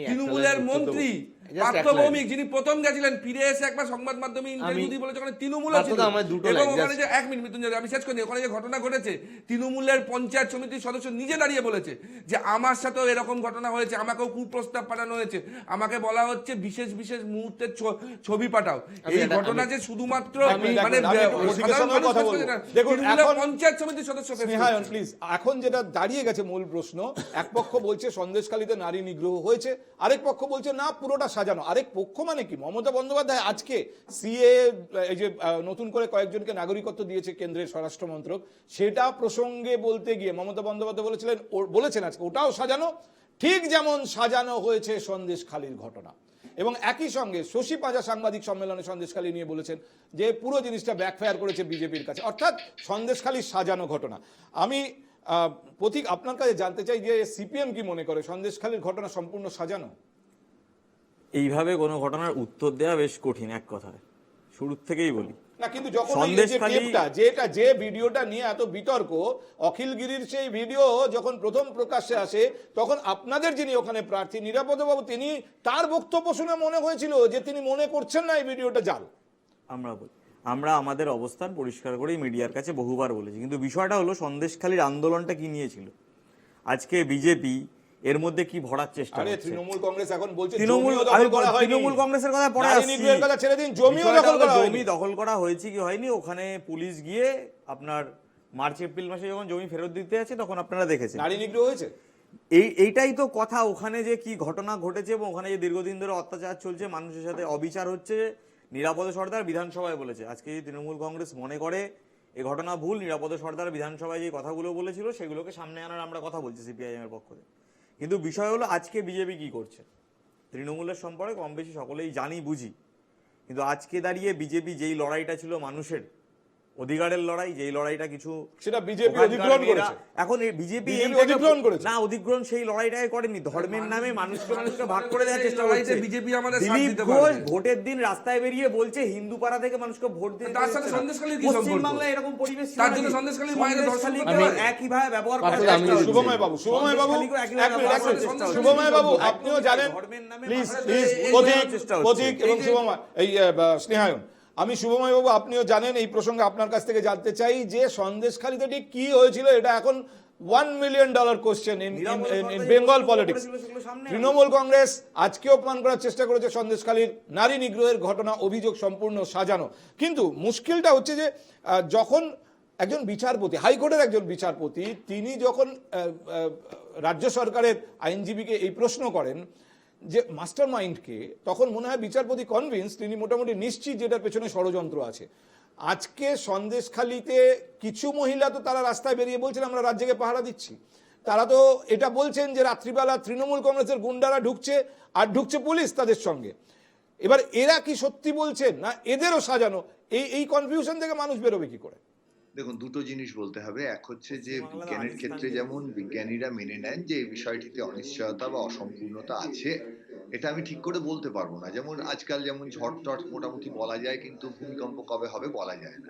তৃণমূলের মন্ত্রী পার্থ ভৌমিক, যিনি প্রথম গেছিলেন, ফিরে এসে একবার সংবাদ মাধ্যমে ইন্টারভিউ দিয়ে বলেছে ওখানে তৃণমূল ছিল। এবং ওখানে যে 1 মিনিট মৃত্যুঞ্জয় আমি শেষ করি, ওখানে যে ঘটনা ঘটেছে, তৃণমূলের পঞ্চায়েত সমিতির সদস্য নিজে দাঁড়িয়ে বলেছে যে আমার সাথেও এরকম ঘটনা হয়েছে, আমাকেও কুপ্রস্তাব পাঠানো হয়েছে, আমাকে বলা হচ্ছে বিশেষ বিশেষ মুহূর্তের ছবি পাঠাও। এই ঘটনা যে শুধুমাত্র মানে পঞ্চায়েত সমিতির সদস্য। প্লিজ, এখন যেটা দাঁড়িয়ে গেছে মূল প্রশ্ন, এক পক্ষ বলছে সন্দেশখালীতে নারী নিগ্রহ হয়েছে, আরেক পক্ষ বলছে না পুরোটা সাজানো। আরেক পক্ষ মানে কি? মমতা বন্দ্যোপাধ্যায় আজকে সিএ এই যে নতুন করে কয়েকজনকে নাগরিকত্ব দিয়েছে কেন্দ্রের স্বরাষ্ট্র মন্ত্রক, সেটা প্রসঙ্গে বলতে গিয়ে মমতা বন্দ্যোপাধ্যায় বলেছেন আজকে ওটাও সাজানো, ঠিক যেমন সাজানো হয়েছে সন্দেশখালীর ঘটনা। এবং একই সঙ্গে শশী পাঁজা সাংবাদিক সম্মেলনে সন্দেশখালী নিয়ে বলেছেন যে পুরো জিনিসটা ব্যাকফায়ার করেছে বিজেপির কাছে, অর্থাৎ সন্দেশখালীর সাজানো ঘটনা। আমি প্রতীক আপনার কাছে জানতে চাই যে সিপিএম কি মনে করে সন্দেশখালীর ঘটনা সম্পূর্ণ সাজানো? এইভাবে কোনো ঘটনার উত্তর দেওয়া বেশ কঠিন, এক কথায় শুরুর থেকেই বলি না। কিন্তু যখন যে ভিডিওটা নিয়ে এত বিতর্ক, অখিলগিরির সেই ভিডিও যখন প্রথম প্রকাশ্যে আসে, তখন আপনাদের যিনি ওখানে প্রার্থী নিরাপদবাবু, তিনি তার বক্তব্য শুনে মনে হয়েছিল যে তিনি মনে করছেন না এই ভিডিওটা জাল। আমরা আমাদের অবস্থান পরিষ্কার করেই মিডিয়ার কাছে বহুবার বলেছি, কিন্তু বিষয়টা হলো সন্দেশখালীর আন্দোলনটা কি নিয়েছিল। আজকে বিজেপি এর মধ্যে কি ভরার চেষ্টা আরে হচ্ছে। তৃণমূল কংগ্রেস এখন বলছে তৃণমূল জমিও দখল করা হয়নি। তৃণমূল কংগ্রেসের কথা পরে নারী আসছি। নিগ্রহের কথা ছেড়ে দিন, জমিও বিষয়টা দখল হলো করা জমি হয়নি। দখল করা হয়েছে কি হয়নি, ওখানে পুলিশ গিয়ে আপনার মার্চ এপ্রিল মাসে যখন জমি ফেরত দিতে আছে তখন আপনারা দেখেছেন। নারী নিগ্রহ হয়েছে। এইটাই তো কথা, ওখানে যে কি ঘটনা ঘটেছে এবং ওখানে যে দীর্ঘদিন ধরে অত্যাচার চলছে, মানুষের সাথে অবিচার হচ্ছে, নিরাপদ সর্দার বিধানসভায় বলেছে। আজকে যদি তৃণমূল কংগ্রেস মনে করে এই ঘটনা ভুল, নিরাপদ সর্দার বিধানসভায় যে কথাগুলো বলেছিল সেগুলোকে সামনে আনার আমরা কথা বলছি সিপিআইএম এর পক্ষ থেকে। কিন্তু বিষয় হলো আজকে বিজেপি কি করছে। তৃণমূলের সম্পর্কে কম বেশি সকলেই জানি বুঝি, কিন্তু আজকে দাঁড়িয়ে বিজেপি যেই লড়াইটা ছিল মানুষের অধিকারের লড়াই, যেই লড়াইটা কিছু সেটা বিজেপি অধিগ্রহণ করেছে। এখন বিজেপি অধিগ্রহণ করেছে না, অধিগ্রহণ সেই লড়াইটাই করেনি, ধর্মের নামে মানুষকে ভাগ করে দেওয়ার চেষ্টা করছে। বিজেপি আমাদের সাথ দিলীপ দিতে ঘোষ পারবে। ভোটের দিন রাস্তায় বেরিয়ে বলছে হিন্দু পাড়া থেকে মানুষকে ভোট দিতে তার সাথে দিচ্ছে না। সন্দেশখালীর কি পশ্চিম সম্পর্ক? বাংলায় এরকম পরিবেশ ছিল তার নাকি? জন্য সন্দেশখালীর মায়েদের দর্শন সন্দেশখালীকে করতে হয়? একইভাবে ব্যবহার পার্থ, করার আমি চেষ্টা হচ্ছে। শুভময় বাবু, শুভময় বাবু, সন্দেশখালীকেও এক একইভাবে মিনিট, ব্যবহার এক করার মিনিট। চেষ্টা হচ্ছে। শুভময় বাবু, একদমই আপনিও জানেন, ধর্মের নামে প্লিজ মানুষের প্লিজ, এই প্রতীক ধরনের চেষ্টা হচ্ছে। প্রতীক এবং শুভময় এই স্নেহায়ন, আমি শুভময় বাবু আপনিও জানেন, এই প্রসঙ্গে আপনার কাছ থেকে জানতে চাই যে সন্দেশখালীতে ঠিক কি হয়েছিল। এটা এখন $1 million question in Bengal politics. Trinamool Congress আজকে অপমান করার চেষ্টা করেছে সন্দেশখালীর নারী নিগ্রহের ঘটনা, অভিযোগ সম্পূর্ণ সাজানো। কিন্তু মুশকিলটা হচ্ছে যে যখন একজন বিচারপতি, হাইকোর্টের একজন বিচারপতি, তিনি যখন রাজ্য সরকারের আইনজীবীকে এই প্রশ্ন করেন যে মাস্টার মাইন্ডকে, তখন মনে হয় বিচারপতি কনভিন্স, তিনি মোটামুটি নিশ্চিত যেটার পেছনে ষড়যন্ত্র আছে। আজকে সন্দেশখালীতে কিছু মহিলা তো তারা রাস্তায় বেরিয়ে বলছেন আমরা রাজ্যকে পাহারা দিচ্ছি। তারা তো এটা বলছেন যে রাত্রিবেলা তৃণমূল কংগ্রেসের গুন্ডারা ঢুকছে আর ঢুকছে পুলিশ তাদের সঙ্গে। এবার এরা কি সত্যি বলছেন না এদেরও সাজানো? এই কনফিউশন থেকে মানুষ বেরোবে কি করে? দেখুন, দুটো জিনিস বলতে হবে। এক হচ্ছে যে বিজ্ঞানের ক্ষেত্রে যেমন বিজ্ঞানীরা মেনে নেন যে এই বিষয়টিতে অনিশ্চয়তা বা অসম্পূর্ণতা আছে, এটা আমি ঠিক করে বলতে পারবো না। যেমন আজকাল যেমন ঝড় টট মোটামুটি বলা যায়, কিন্তু ভূমিকম্প কবে হবে বলা যায় না।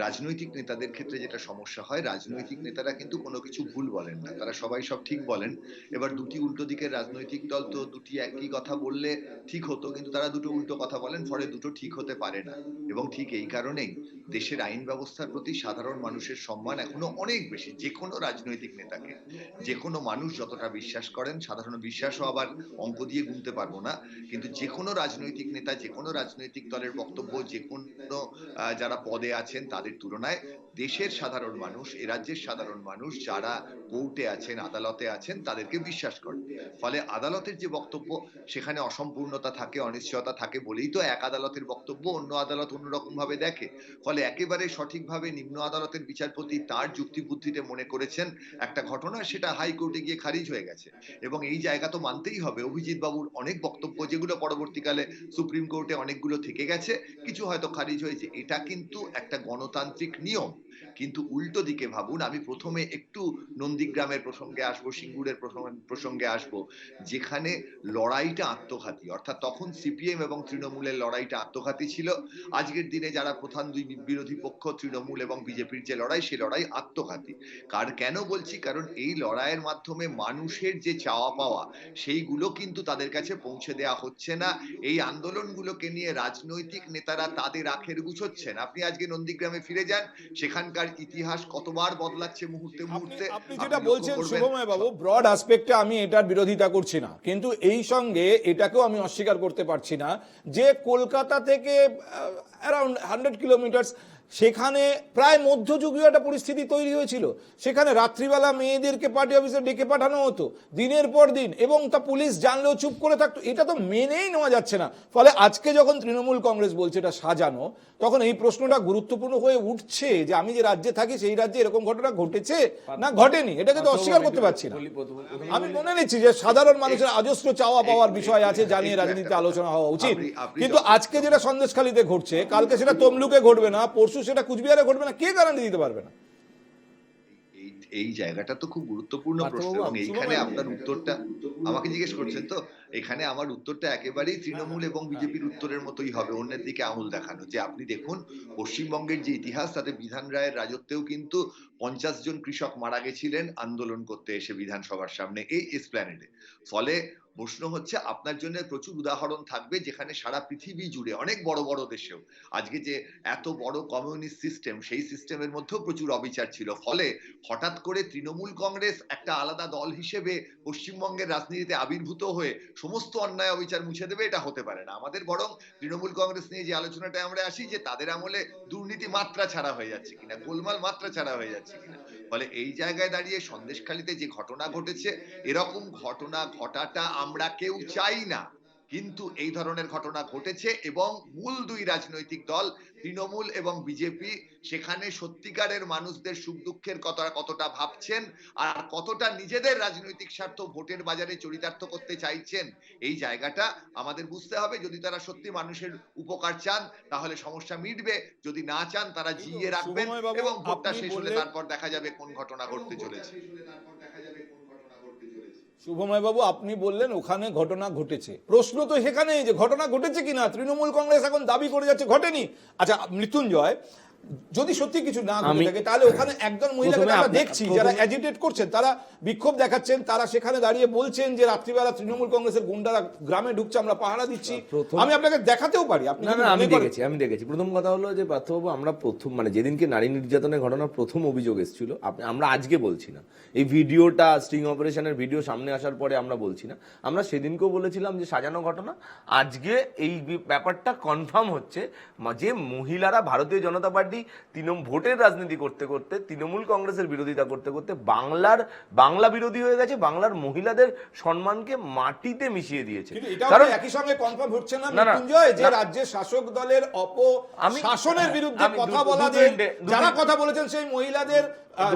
রাজনৈতিক নেতাদের ক্ষেত্রে যেটা সমস্যা হয়, রাজনৈতিক নেতারা কিন্তু কোনো কিছু ভুল বলেন না, তারা সবাই সব ঠিক বলেন। এবার দুটি উল্টো দিকের রাজনৈতিক দল তো দুটি একই কথা বললে ঠিক হতো, কিন্তু তারা দুটো উল্টো কথা বলেন, ফলে দুটো ঠিক হতে পারে না। এবং ঠিক এই কারণেই দেশের আইন ব্যবস্থার প্রতি সাধারণ মানুষের সম্মান এখনো অনেক বেশি। যে কোনো রাজনৈতিক নেতাকে যে কোনো মানুষ যতটা বিশ্বাস করেন, সাধারণ বিশ্বাসও আবার অঙ্ক দিয়ে গুনতে পারবো না, কিন্তু যে কোনো রাজনৈতিক নেতা, যে কোনো রাজনৈতিক দলের বক্তব্য, যে কোনো যারা পদে আছেন তাদের তুলনায় দেশের সাধারণ মানুষ, এ রাজ্যের সাধারণ মানুষ যারা কোর্টে আছেন, আদালতে আছেন, তাদেরকে বিশ্বাস করেন। ফলে আদালতের যে বক্তব্য, সেখানে অসম্পূর্ণতা থাকে, অনিশ্চয়তা থাকে বলেই তো এক আদালতের বক্তব্য অন্য আদালত অন্যরকম ভাবে দেখে। ফলে একেবারে সঠিকভাবে নিম্ন আদালতের বিচারপতি তার যুক্তি বুদ্ধিতে মনে করেছেন একটা ঘটনা, সেটা হাইকোর্টে গিয়ে খারিজ হয়ে গেছে। এবং এই জায়গা তো মানতেই হবে, অভিজিৎ বাবুর অনেক বক্তব্য যেগুলো পরবর্তীকালে সুপ্রিম কোর্টে অনেকগুলো থেকে গেছে, কিছু হয়তো খারিজ হয়েছে, এটা কিন্তু একটা গণতান্ত্রিক নিয়ম। কিন্তু উল্টো দিকে ভাবুন, আমি প্রথমে একটু নন্দীগ্রামের প্রসঙ্গে আসবো, সিঙ্গুরের প্রসঙ্গে আসবো, যেখানে লড়াইটা আত্মঘাতী, অর্থাৎ তখন সিপিএম এবং তৃণমূলের লড়াইটা আত্মঘাতী ছিল। আজকের দিনে যারা প্রধান দুই বিরোধী পক্ষ, তৃণমূল এবং বিজেপির যে লড়াই, সে লড়াই আত্মঘাতী। কেন বলছি? কারণ এই লড়াইয়ের মাধ্যমে মানুষের যে চাওয়া পাওয়া, সেইগুলো কিন্তু তাদের কাছে পৌঁছে দেওয়া হচ্ছে না। এই আন্দোলনগুলোকে নিয়ে রাজনৈতিক নেতারা তাদের আখের গুছোচ্ছেন। আপনি আজকে নন্দীগ্রামে ফিরে যান, সেখানকার ইতিহাস কতবার বদলাচ্ছে মুহূর্তে মুহূর্তে। আপনি যেটা বলছেন শুভময় বাবু, ব্রড অ্যাসপেক্টে আমি এটার বিরোধিতা করছি না, কিন্তু এই সঙ্গে এটাকেও আমি অস্বীকার করতে পারছি না যে কলকাতা থেকে অ্যারাউন্ড 100 কিলোমিটার, সেখানে প্রায় মধ্যযুগীয় একটা পরিস্থিতি তৈরি হয়েছিল। সেখানে রাত্রিবেলা মেয়েদেরকে পার্টি অফিসে ডেকে পাঠানো হতো দিনের পর দিন, এবং তা পুলিশ জানলেও চুপ করে থাকতো। এটা তো মেনেই নেওয়া যাচ্ছে না। ফলে আজকে যখন তৃণমূল কংগ্রেস বলছে এটা সাজানো, তখন এই প্রশ্নটা গুরুত্বপূর্ণ হয়ে উঠছে যে আমি যে রাজ্যে থাকি সেই রাজ্যে এরকম ঘটনা ঘটেছে না ঘটেনি, এটাকে তো অস্বীকার করতে পারছি না। আমি মনে নিচ্ছি যে সাধারণ মানুষের অজস্র চাওয়া পাওয়ার বিষয় আছে, জানিয়ে রাজনীতিতে আলোচনা হওয়া উচিত। কিন্তু আজকে যেটা সন্দেশখালীতে ঘটছে, কালকে সেটা তমলুকে ঘটবে না, পরশু সেটা কুচবিহারে ঘটবে না, কে গ্যারান্টি দিতে পারবে না? এই জায়গাটা তো খুব গুরুত্বপূর্ণ প্রশ্ন, এবং এইখানে আপনার উত্তরটা আমাকে জিজ্ঞেস করছেন, তো এখানে আমার উত্তরটা একেবারেই তৃণমূল এবং বিজেপির উত্তরের মতোই হবে, অন্যের দিকে আঙুল দেখানো। যে আপনি দেখুন পশ্চিমবঙ্গের যে ইতিহাস, তাতে বিধান রায়ের রাজত্বেও কিন্তু 50 জন কৃষক মারা গেছিলেন আন্দোলন করতে এসে বিধানসভার সামনে এই এসপ্ল্যানেডে। ফলে প্রশ্ন হচ্ছে আপনার জন্য প্রচুর উদাহরণ থাকবে যেখানে সারা পৃথিবী জুড়ে অনেক বড় বড় দেশেও আজকে যে এত বড় কমিউনিস্ট সিস্টেম, সেই সিস্টেমের মধ্যেও প্রচুর অবিচার ছিল। ফলে হঠাৎ করে তৃণমূল কংগ্রেস একটা আলাদা দল হিসেবে পশ্চিমবঙ্গের রাজনীতিতে আবির্ভূত হয়ে সমস্ত অন্যায় অবিচার মুছে দেবে, এটা হতে পারে না। আমাদের বরং তৃণমূল কংগ্রেস নিয়ে যে আলোচনাটা আমরা আসি যে তাদের আমলে দুর্নীতি মাত্রা ছাড়া হয়ে যাচ্ছে কিনা, গোলমাল মাত্রা ছাড়া হয়ে যাচ্ছে কিনা। ফলে এই জায়গায় দাঁড়িয়ে সন্দেশখালীতে যে ঘটনা ঘটেছে, এরকম ঘটনা ঘটাটা আমরা কেউ চাই না, কিন্তু এই ধরনের ঘটনা ঘটেছে এবং মূল দুই রাজনৈতিক দল তৃণমূল এবং বিজেপি সেখানে সত্যিকারের মানুষদের সুখ দুঃখের কথা কতটা ভাবছেন আর কতটা নিজেদের রাজনৈতিক স্বার্থ ভোটের বাজারে চরিতার্থ করতে চাইছেন, এই জায়গাটা আমাদের বুঝতে হবে। যদি তারা সত্যি মানুষের উপকার চান তাহলে সমস্যা মিটবে, যদি না চান তারা জিইয়ে রাখবেন এবং ভোটটা শেষ হলে তারপর দেখা যাবে কোন ঘটনা ঘটতে চলেছে। শুভময় বাবু, আপনি বললেন ওখানে ঘটনা ঘটেছে, প্রশ্ন তো সেখানেই যে ঘটনা ঘটেছে কিনা। তৃণমূল কংগ্রেস এখন দাবি করে যাচ্ছে ঘটেনি। আচ্ছা মৃত্যুঞ্জয়, যদি সত্যি কিছু না ঘটে থাকে তাহলে ওখানে একজন মহিলাকে আমরা দেখছি যারা অ্যাজিটেট করছেন, তারা বিক্ষোভ দেখাচ্ছেন, তারা সেখানে দাঁড়িয়ে বলছেন যে রাত্রিবেলা তৃণমূল কংগ্রেসের গুন্ডারা গ্রামে ঢুকছে, আমরা পাহারা দিচ্ছি। আমি আপনাকে দেখাতেও পারি। আমি দেখেছি। প্রথম কথা হলো যে পার্থবাবু, আমরা প্রথম মানে যেদিনকে নারী নির্যাতনের ঘটনার প্রথম অভিযোগ এসেছিল, আমরা আজকে বলছি না, এই ভিডিওটা স্ট্রিং অপারেশনের ভিডিও সামনে আসার পরে আমরা বলছি না, আমরা সেদিনকেও বলেছিলাম যে সাজানো ঘটনা। আজকে এই ব্যাপারটা কনফার্ম হচ্ছে যে মহিলারা ভারতীয় জনতা পার্টি ভোটের রাজনীতি করতে করতে, তৃণমূল কংগ্রেসের বিরোধিতা করতে করতে বাংলা বিরোধী হয়ে গেছে, বাংলার মহিলাদের সম্মানকে মাটিতে মিশিয়ে দিয়েছে। কারণ একই সঙ্গে কনফার্ম হচ্ছে না মৃত্যুঞ্জয় যে রাজ্যের শাসক দলের অপশাসনের বিরুদ্ধে কথা বলা, যারা কথা বলেছেন সেই মহিলাদের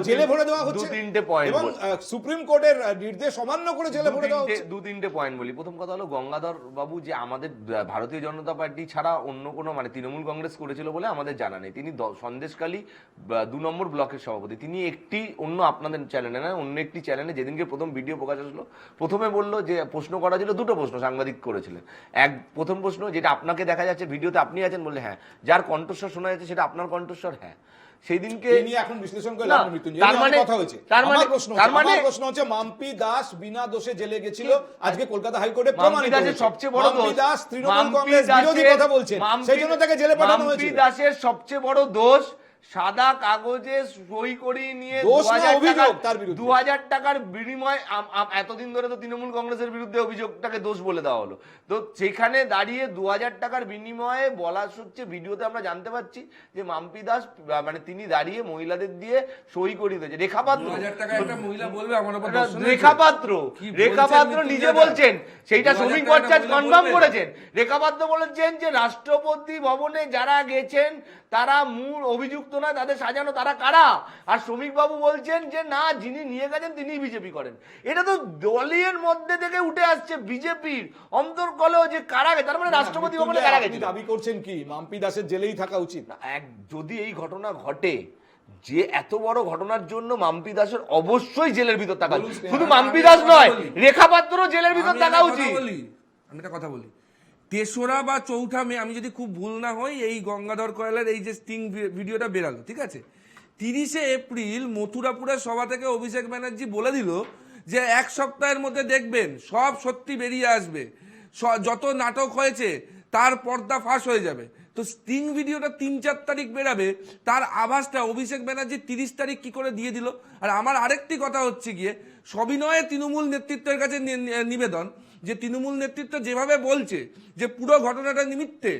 জেলে ভরে দেওয়া হচ্ছে। তিনটে পয়েন্ট এবং সুপ্রিম কোর্টের নির্দেশ অমান্য করে জেলে ভরে দেওয়া হচ্ছে। তিনটে পয়েন্ট বলি। প্রথম কথা হলো গঙ্গাধর বাবু যে আমাদের ভারতীয় জনতা পার্টি ছাড়া অন্য কোনো মানে তৃণমূল কংগ্রেস করেছিল বলে আমাদের জানা নেই। তিনি সন্দেশখালী 2 নম্বর ব্লকের সভাপতি। তিনি একটি অন্য আপনাদের চ্যানেলে না, অন্য একটি চ্যানেলে যেদিনকে প্রথম ভিডিও প্রকাশ আসলো, প্রথমে বললো যে প্রশ্ন করা ছিল, দুটো প্রশ্ন সাংবাদিক করেছিলেন। প্রথম প্রশ্ন যেটা আপনাকে দেখা যাচ্ছে ভিডিওতে, আপনি আছেন বললে হ্যাঁ, যার কণ্ঠস্বর শোনা যাচ্ছে সেটা আপনার কণ্ঠস্বর, হ্যাঁ। সেদিনকে এখন বিশ্লেষণ করে কথা হয়েছে। প্রশ্ন হচ্ছে মাম্পি দাস বিনা দোষে জেলে গেছিল, আজকে কলকাতা হাইকোর্টে প্রমাণিত হয়েছে। সবচেয়ে বড় দোষ দাস তৃণমূল কংগ্রেস বিরোধী কথা বলছেন, সেই জন্য তাকে জেলে পাঠানো হয়েছে। মাম্পি দাসের সবচেয়ে বড় দোষ সাদা কাগজে সই করিয়ে নিয়ে 2000 টাকার বিনিময়ে, এতদিন ধরে তো তৃণমূল কংগ্রেসের বিরুদ্ধে অভিযোগটাকে দোষ বলে দেওয়া হলো, তো সেখানে দাঁড়িয়ে 2000 টাকার বিনিময়ে বলা হচ্ছে, ভিডিওতে আমরা জানতে পারছি যে মাম্পি দাস মানে তিনি দাঁড়িয়ে মহিলাদের দিয়ে সই করিয়ে দিয়েছে। রেখাপাত্র নিজে বলছেন, সেইটা শ্রমিক ভট্টাচার্য কনফার্ম করেছেন। রেখাপাত্র বলেছেন যে রাষ্ট্রপতি ভবনে যারা গেছেন তারা মূল অভিযুক্ত না, তাদের সাজানো, তারা কারা। আর শ্রমিক বাবু বলছেন যে না, যিনি নিয়ে গেছেন তিনি বিজেপি করেন। এটা তো দলীয়ের মধ্যে থেকে উঠে আসছে, বিজেপির অন্তর্কলেও যে কারা গেছে, তার মানে রাষ্ট্রপতি ভবনে কারা গেছে। দাবি করছেন কি মাম্পি দাসের জেলেই থাকা উচিত? যদি এই ঘটনা ঘটে, যে এত বড় ঘটনার জন্য মাম্পি দাসের অবশ্যই জেলের ভিতর থাকা উচিত। শুধু মাম্পি দাস নয়, রেখাপাত্রও জেলের ভিতর থাকা উচিত। আমি একটা কথা বলি, 3রা বা 4ঠা মে, আমি যদি খুব ভুল না হই, এই গঙ্গাধর কয়লার এই যে স্টিং ভিডিওটা বেরালো, ঠিক আছে, 30শে এপ্রিল মথুরাপুরের সভা থেকে অভিষেক ব্যানার্জি বলে দিল যে 1 সপ্তাহের মধ্যে দেখবেন সব সত্যি বেরিয়ে আসবে, যত নাটক হয়েছে তার পর্দা ফাঁস হয়ে যাবে। তো স্টিং ভিডিওটা 3-4 তারিখ বেরাবে, তার আভাসটা অভিষেক ব্যানার্জি 30 তারিখ কি করে দিয়ে দিল। আর আমার আরেকটি কথা হচ্ছে গিয়ে, সবিনয়ে তৃণমূল নেতৃত্বের কাছে নিবেদন যে তৃণমূল নেতৃত্ব যেভাবে বলছে যে পুরো ঘটনাটা নিমিত্তে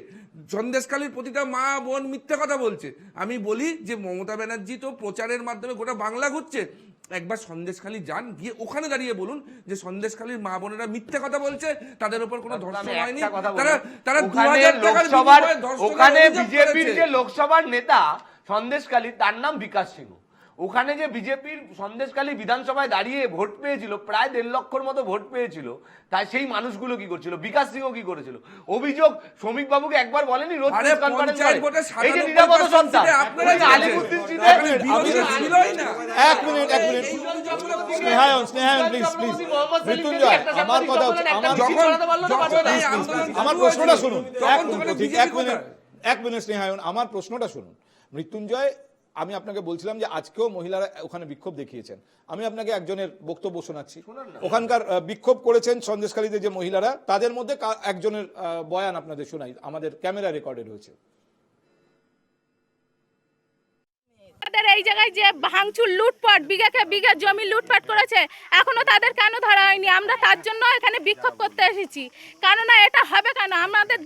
সন্দেশখালীর প্রতিটা মা বোন মিথ্যে কথা বলছে, আমি বলি যে মমতা ব্যানার্জি তো প্রচারের মাধ্যমে গোটা বাংলা ঘুরছে, একবার সন্দেশখালী যান, গিয়ে ওখানে দাঁড়িয়ে বলুন যে সন্দেশখালীর মা বোনেরা মিথ্যে কথা বলছে, তাদের উপর কোনো ধর্ষণ হয়নি, তারা 2000 টাকার ওখানে বিজেপির যে লোকসভার নেতা সন্দেশখালী, তার নাম বিকাশ সিংহ, ওখানে যে বিজেপির সন্দেশখালী বিধানসভায় দাঁড়িয়ে ভোট পেয়েছিল, প্রায় 1.5 লক্ষর মতো ভোট পেয়েছিল, তাই সেই মানুষগুলো কি করছিল, বিকাশ সিংহ কি করেছিল। অভিযোগ শ্রমিক বাবুকে একবার বলেনি রোজ প্রেস কনফারেন্স করে, এই যে নিরাপদ সন্তান আলিমুদ্দিন ছিল না। এক মিনিট স্নেহায়ন প্লিজ মৃত্যুঞ্জয়, আমার কথা হচ্ছে, আমার প্রশ্নটা শুনুন। এক মিনিট স্নেহায়ন, আমার প্রশ্নটা শুনুন। মৃত্যুঞ্জয় আমি আপনাকে বলছিলাম যে আজকেও মহিলারা ওখানে বিক্ষোভ দেখিয়েছেন। আমি আপনাকে একজনের বক্তব্য শোনাচ্ছি। ওখানকার বিক্ষোভ করেছেন সন্দেশখালীতে যে মহিলারা, তাদের মধ্যে একজনের বয়ান আপনাদের শোনাই, আমাদের ক্যামেরা রেকর্ডে রয়েছে। তাদের এই জায়গায় যে ভাঙচুর, লুটপাট, বিঘাকে বিঘা জমি লুটপাট করেছে, এখনো তাদের কেন ধরা হয়নি? আমরা তার জন্য এখানে বিক্ষোভ করতে এসেছি। কেননা এটা হবে কেন? আমাদের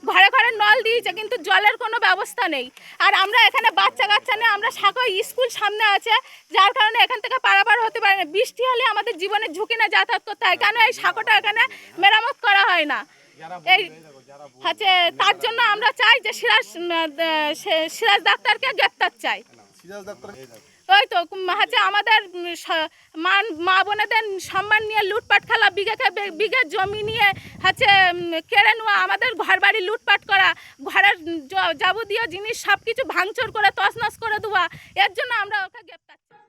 ঘরে ঘরে নল দিয়েছে, কিন্তু জলের কোনো ব্যবস্থা নেই। আর আমরা এখানে বাচ্চা কাচ্চা নিয়ে, আমরা সাঁকোয় স্কুল সামনে আছে, যার কারণে এখান থেকে পারাপার হতে পারে না। বৃষ্টি হলে আমাদের জীবনের ঝুঁকি না যাতায়াত করতে হয়, কেন এই সাঁকোটা এখানে মেরামত করা হয় না। এই হচ্ছে তার জন্য আমরা চাই যে সিরাজ ডাক্তারকে গ্রেপ্তার চাই। ওই তো হচ্ছে আমাদের মা বোনেদের সম্মান নিয়ে লুটপাট খেলা, বিঘাকে বিঘা জমি নিয়ে হচ্ছে কেড়ে নেওয়া, আমাদের ঘর বাড়ি লুটপাট করা, ঘরের যাবতীয় জিনিস সব কিছু ভাঙচুর করে তছনছ করে দেওয়া, এর জন্য আমরা ওকে গ্রেপ্তার চাই।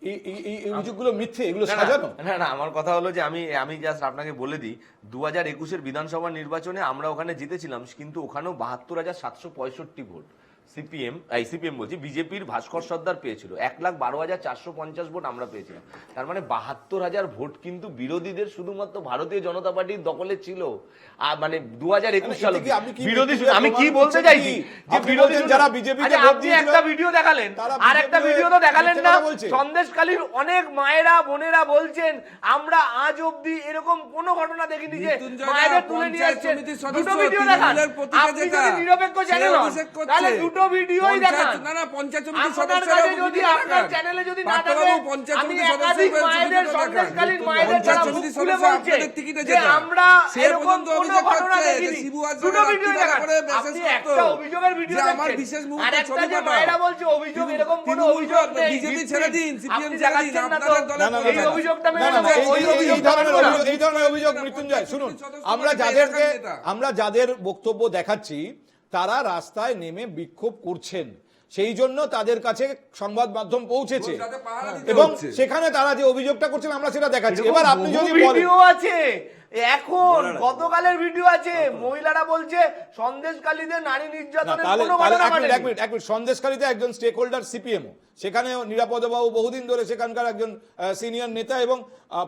এই অভিযোগগুলো মিথ্যে, এগুলো সাজানো। না, আমার কথা হলো যে আমি জাস্ট আপনাকে বলে দিই, 2021-এর বিধানসভা নির্বাচনে আমরা ওখানে জিতেছিলাম, কিন্তু ওখানেও 72,765 ভোট সিপিএম বলছি, বিজেপির ভাস্কর সর্দার পেয়েছিল। 1,12,450 ভোট আমরা পেয়েছিলাম। তার মানে 72,000 ভোট কিন্তু বিরোধীদের শুধুমাত্র ভারতীয় জনতা পার্টির দখলে ছিল। আর মানে 2021 সালে বিরোধী, আমি কি বলতে চাইছি যে বিরোধী যারা বিজেপিকে আপনি একটা ভিডিও দেখালেন, আর একটা ভিডিও তো দেখালেন না। সন্দেশখালীর অনেক মায়েরা বোনেরা বলছেন, আমরা আজ অবধি এরকম কোনো ঘটনা দেখিনি যে মায়েদের তুলে নিয়ে আসছেন। দুটো ভিডিও দেখান, আপনি যদি নিরপেক্ষ চ্যানেল হন তাহলে দুটো ভিডিওই দেখান। না না, পঞ্চায়েত সমিতির সদস্যরা যদি আপনার চ্যানেলে যদি না থাকে, আমি একাধিক মায়েদের, সন্দেশখালীর মায়েদের যারা মুখ খুলে বলছে যে আমরা এরকম কোনো ঘটনা দেখিনি, দুটো ভিডিও দেখান। আপনি একটা অভিযোগের ভিডিও দেখছেন, আর একটা যে মায়েরা বলছে অভিযোগ, এরকম কোনো অভিযোগ নেই। বিজেপি ছেড়ে দিন, সিপিএম ছেড়ে দিন, আপনাদের দলে এই অভিযোগটা মেনে নেব। এই ধরনের অভিযোগ মৃত্যুঞ্জয় শুনুন, আমরা যাদের বক্তব্য দেখাচ্ছি তারা রাস্তায় নেমে বিক্ষোভ করছেন, সেই জন্য তাদের কাছে সংবাদ মাধ্যম পৌঁছেছে এবং সেখানে তারা যে অভিযোগটা করছেন আমরা সেটা দেখাচ্ছি। এবার আপনি যদি ভিডিও আছে, এখন গতকালের ভিডিও আছে, মহিলারা বলছে সন্দেশখালীতে নারী নির্যাতনের কোনো ঘটনা ঘটেনি। এক মিনিট, সন্দেশখালীতে একজন স্টেক হোল্ডার সিপিএম, সেখানে নিরাপদবাবু বহুদিন ধরে সেখানকার একজন সিনিয়র নেতা এবং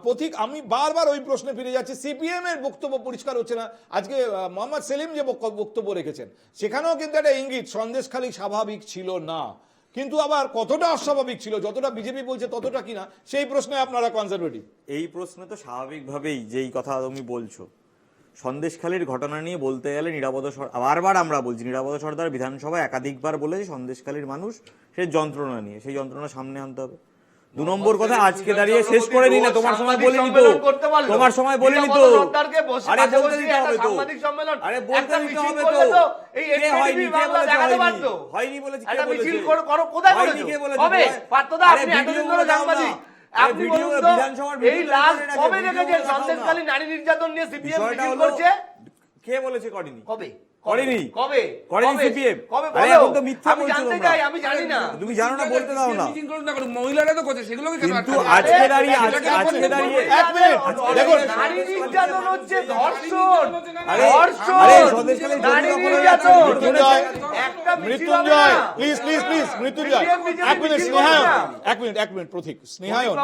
পথিক। আমি বারবার ওই প্রশ্নে ফিরে যাচ্ছি, সিপিএম এর বক্তব্য পরিষ্কার হচ্ছে না। আজকে মোহাম্মদ সেলিম যে বক্তব্য রেখেছেন সেখানেও কিন্তু একটা ইঙ্গিত সন্দেশখালী স্বাভাবিক ছিল না, কিন্তু আবার কতটা অস্বাভাবিক ছিল, যতটা বিজেপি বলছে ততটা কিনা, সেই প্রশ্নে আপনারা কনজারভেটিভ। এই প্রশ্নে তো স্বাভাবিকভাবেই যেই কথা তুমি বলছো, সন্দেশখালীর ঘটনা নিয়ে বলতে গেলে বারবার আমরা বলছি, নিরাপদ সর্দার বিধানসভায় একাধিকবার বলেছে সন্দেশখালীর মানুষ সেই যন্ত্রণা নিয়ে, সেই যন্ত্রণা সামনে আনতে হবে। 2 নম্বর কথা, আজকে দাঁড়িয়ে শেষ করে দিই না, তোমার সময় বলিনি তো, তোমার সময় বলিনি তো, আরে বলতে দিতে হবে তো, আরে বলতে দিতে হবে তো, হয়নি কে বলেছে, হয়নি বলেছে, কে বলেছে, হয়নি কে বলেছে, আরে ভিডিও করে সাংবাদিক, আপনি বলুন তো এই লাস্ট কবে দেখেছেন সন্দেশখালী নারী নির্যাতন নিয়ে সিপিএম মিছিল করছে? কে বলেছে করেনি? কবে করেনি? কবে করেনি সিপিএম? আরে এখন তো মিথ্যা বলছো তোমরা, আমি জানি না, তুমি জানো না, বলতে দাও না। মহিলারা তো করছে, সেগুলোকে কেন? কিন্তু আজকে দাঁড়িয়ে এক মিনিট দেখুন, নারী নির্যাতন হচ্ছে ধর্ষণ, আরে সন্দেশখালী নারী নির্যাতন, মৃত্যুঞ্জয় প্লিজ মৃত্যুঞ্জয় এক মিনিট প্রতীক, স্নেহায়ন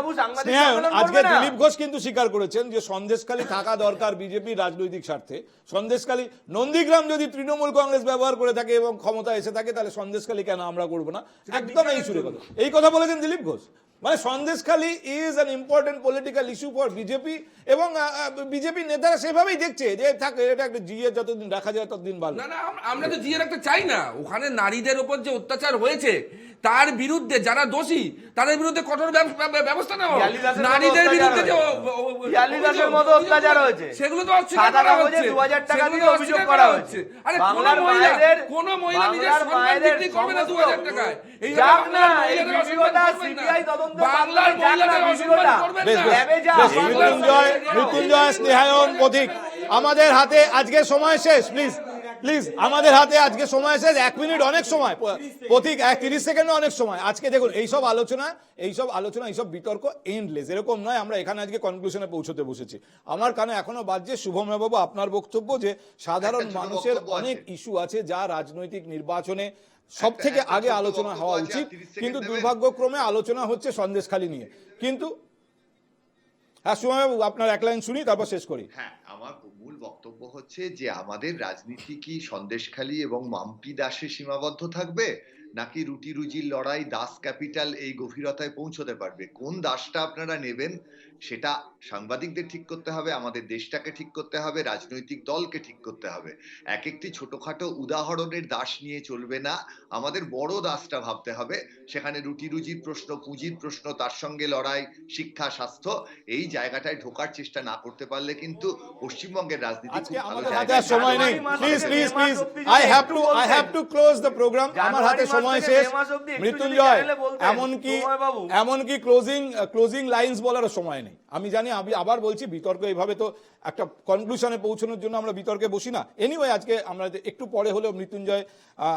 আজকে দিলীপ ঘোষ কিন্তু স্বীকার করেছেন যে সন্দেশখালী থাকা দরকার বিজেপির রাজনৈতিক স্বার্থে। সন্দেশখালী, নন্দীগ্রাম যদি তৃণমূল কংগ্রেস ব্যবহার করে থাকে এবং ক্ষমতা এসে থাকে, তাহলে সন্দেশখালী কেন আমরা করবো না, একদম এই সুরে কথা, এই কথা বলেছেন দিলীপ ঘোষ। মানে Sandeshkhali is an important political issue for BJP এবং বিজেপি নেতারা সেভাবেই দেখছে যে থাকে এটা একটা জিএ যতদিন রাখা যায় ততদিন ভালো। না, আমরা তো জিএ রাখতে চাই না। ওখানে নারীদের উপর যে অত্যাচার হয়েছে তার বিরুদ্ধে যারা দোষী তাদের বিরুদ্ধে কঠোর ব্যবস্থা নেওয়া, নারীদের বিরুদ্ধে যে ইয়ালিদাসের মতো অত্যাচার হয়েছে সেগুলো তো অস্বীকার করা হচ্ছে, 2000 টাকা দিয়ে অভিযোগ করা হচ্ছে। আরে কোন মহিলা নিজের সম্মান বিক্রি করবে না 2000 টাকায়। এই যাক না, এই ভিডিওটা সিবিআই তদন্ত বাংলার মহিলাদের অসম্মান করবেন না। মৃত্যুঞ্জয়, স্নেহায়ন, পথিক, আমাদের হাতে আজকে সময় শেষ। প্লিজ প্লিজ আমাদের হাতে আজকে সময় শেষ, 1 মিনিট অনেক সময়, প্রতীক 30 সেকেন্ড অনেক সময়। আজকে দেখুন এইসব আলোচনা এইসব বিতর্ক এন্ডলেস, এরকম নয় আমরা এখানে আজকে কনক্লুশনে পৌঁছতে বসেছি। আমার কানে এখনো বাজছে শুভময় বাবু আপনার বক্তব্য যে সাধারণ মানুষের অনেক ইস্যু আছে যা রাজনৈতিক নির্বাচনে সব থেকে আগে আলোচনা হওয়া উচিত, কিন্তু দুর্ভাগ্যক্রমে আলোচনা হচ্ছে সন্দেশখালী নিয়ে। কিন্তু হ্যাঁ শুভময় বাবু আপনার এক লাইন শুনি তারপর শেষ করি। হ্যাঁ, আমার মূল বক্তব্য হচ্ছে যে আমাদের রাজনীতি কি সন্দেশখালী এবং মাম্পি দাসে সীমাবদ্ধ থাকবে, নাকি রুটি রুজির লড়াই, দাস ক্যাপিটাল এই গভীরতায় পৌঁছতে পারবে? কোন দাসটা আপনারা নেবেন সেটা সাংবাদিকদের ঠিক করতে হবে, আমাদের দেশটাকে ঠিক করতে হবে, রাজনৈতিক দলকে ঠিক করতে হবে। এক একটি ছোটখাটো উদাহরণের দাস নিয়ে চলবে না, আমাদের বড় দাসটা ভাবতে হবে। সেখানে রুটি রুজির প্রশ্ন, পুঁজির প্রশ্ন, তার সঙ্গে লড়াই, শিক্ষা, স্বাস্থ্য, এই জায়গাটায় ঢোকার চেষ্টা না করতে পারলে কিন্তু পশ্চিমবঙ্গের রাজনীতি আজকে খুব ভালো আমাদের হাতে জায়গায় আর সময় নেই, please please please I have to close the programme. আমার হাতে সময় শেষ। মৃত্যুঞ্জয় এমনকি ক্লোজিং লাইন্স বলারও সময় নেই। আমি জানি, আমি আবার বলছি বিতর্ক এইভাবে তো একটা কনক্লুশনে পৌঁছানোর জন্য আমরা বিতর্কে বসি না। এনিওয়ে আজকে আমরা একটু পরে হলেও মৃত্যুঞ্জয়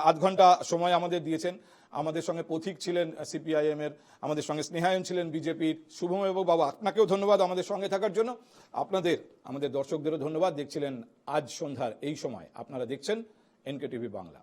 আধ ঘন্টা সময় আমাদের দিয়েছেন। আমাদের সঙ্গে পথিক ছিলেন সিপিআইএম এর, আমাদের সঙ্গে স্নেহায়ন ছিলেন বিজেপির, শুভময় বাবু আপনাকেও ধন্যবাদ আমাদের সঙ্গে থাকার জন্য। আমাদের দর্শকদেরও ধন্যবাদ। দেখছিলেন আজ সন্ধ্যার এই সময়, আপনারা দেখছেন NK TV বাংলা।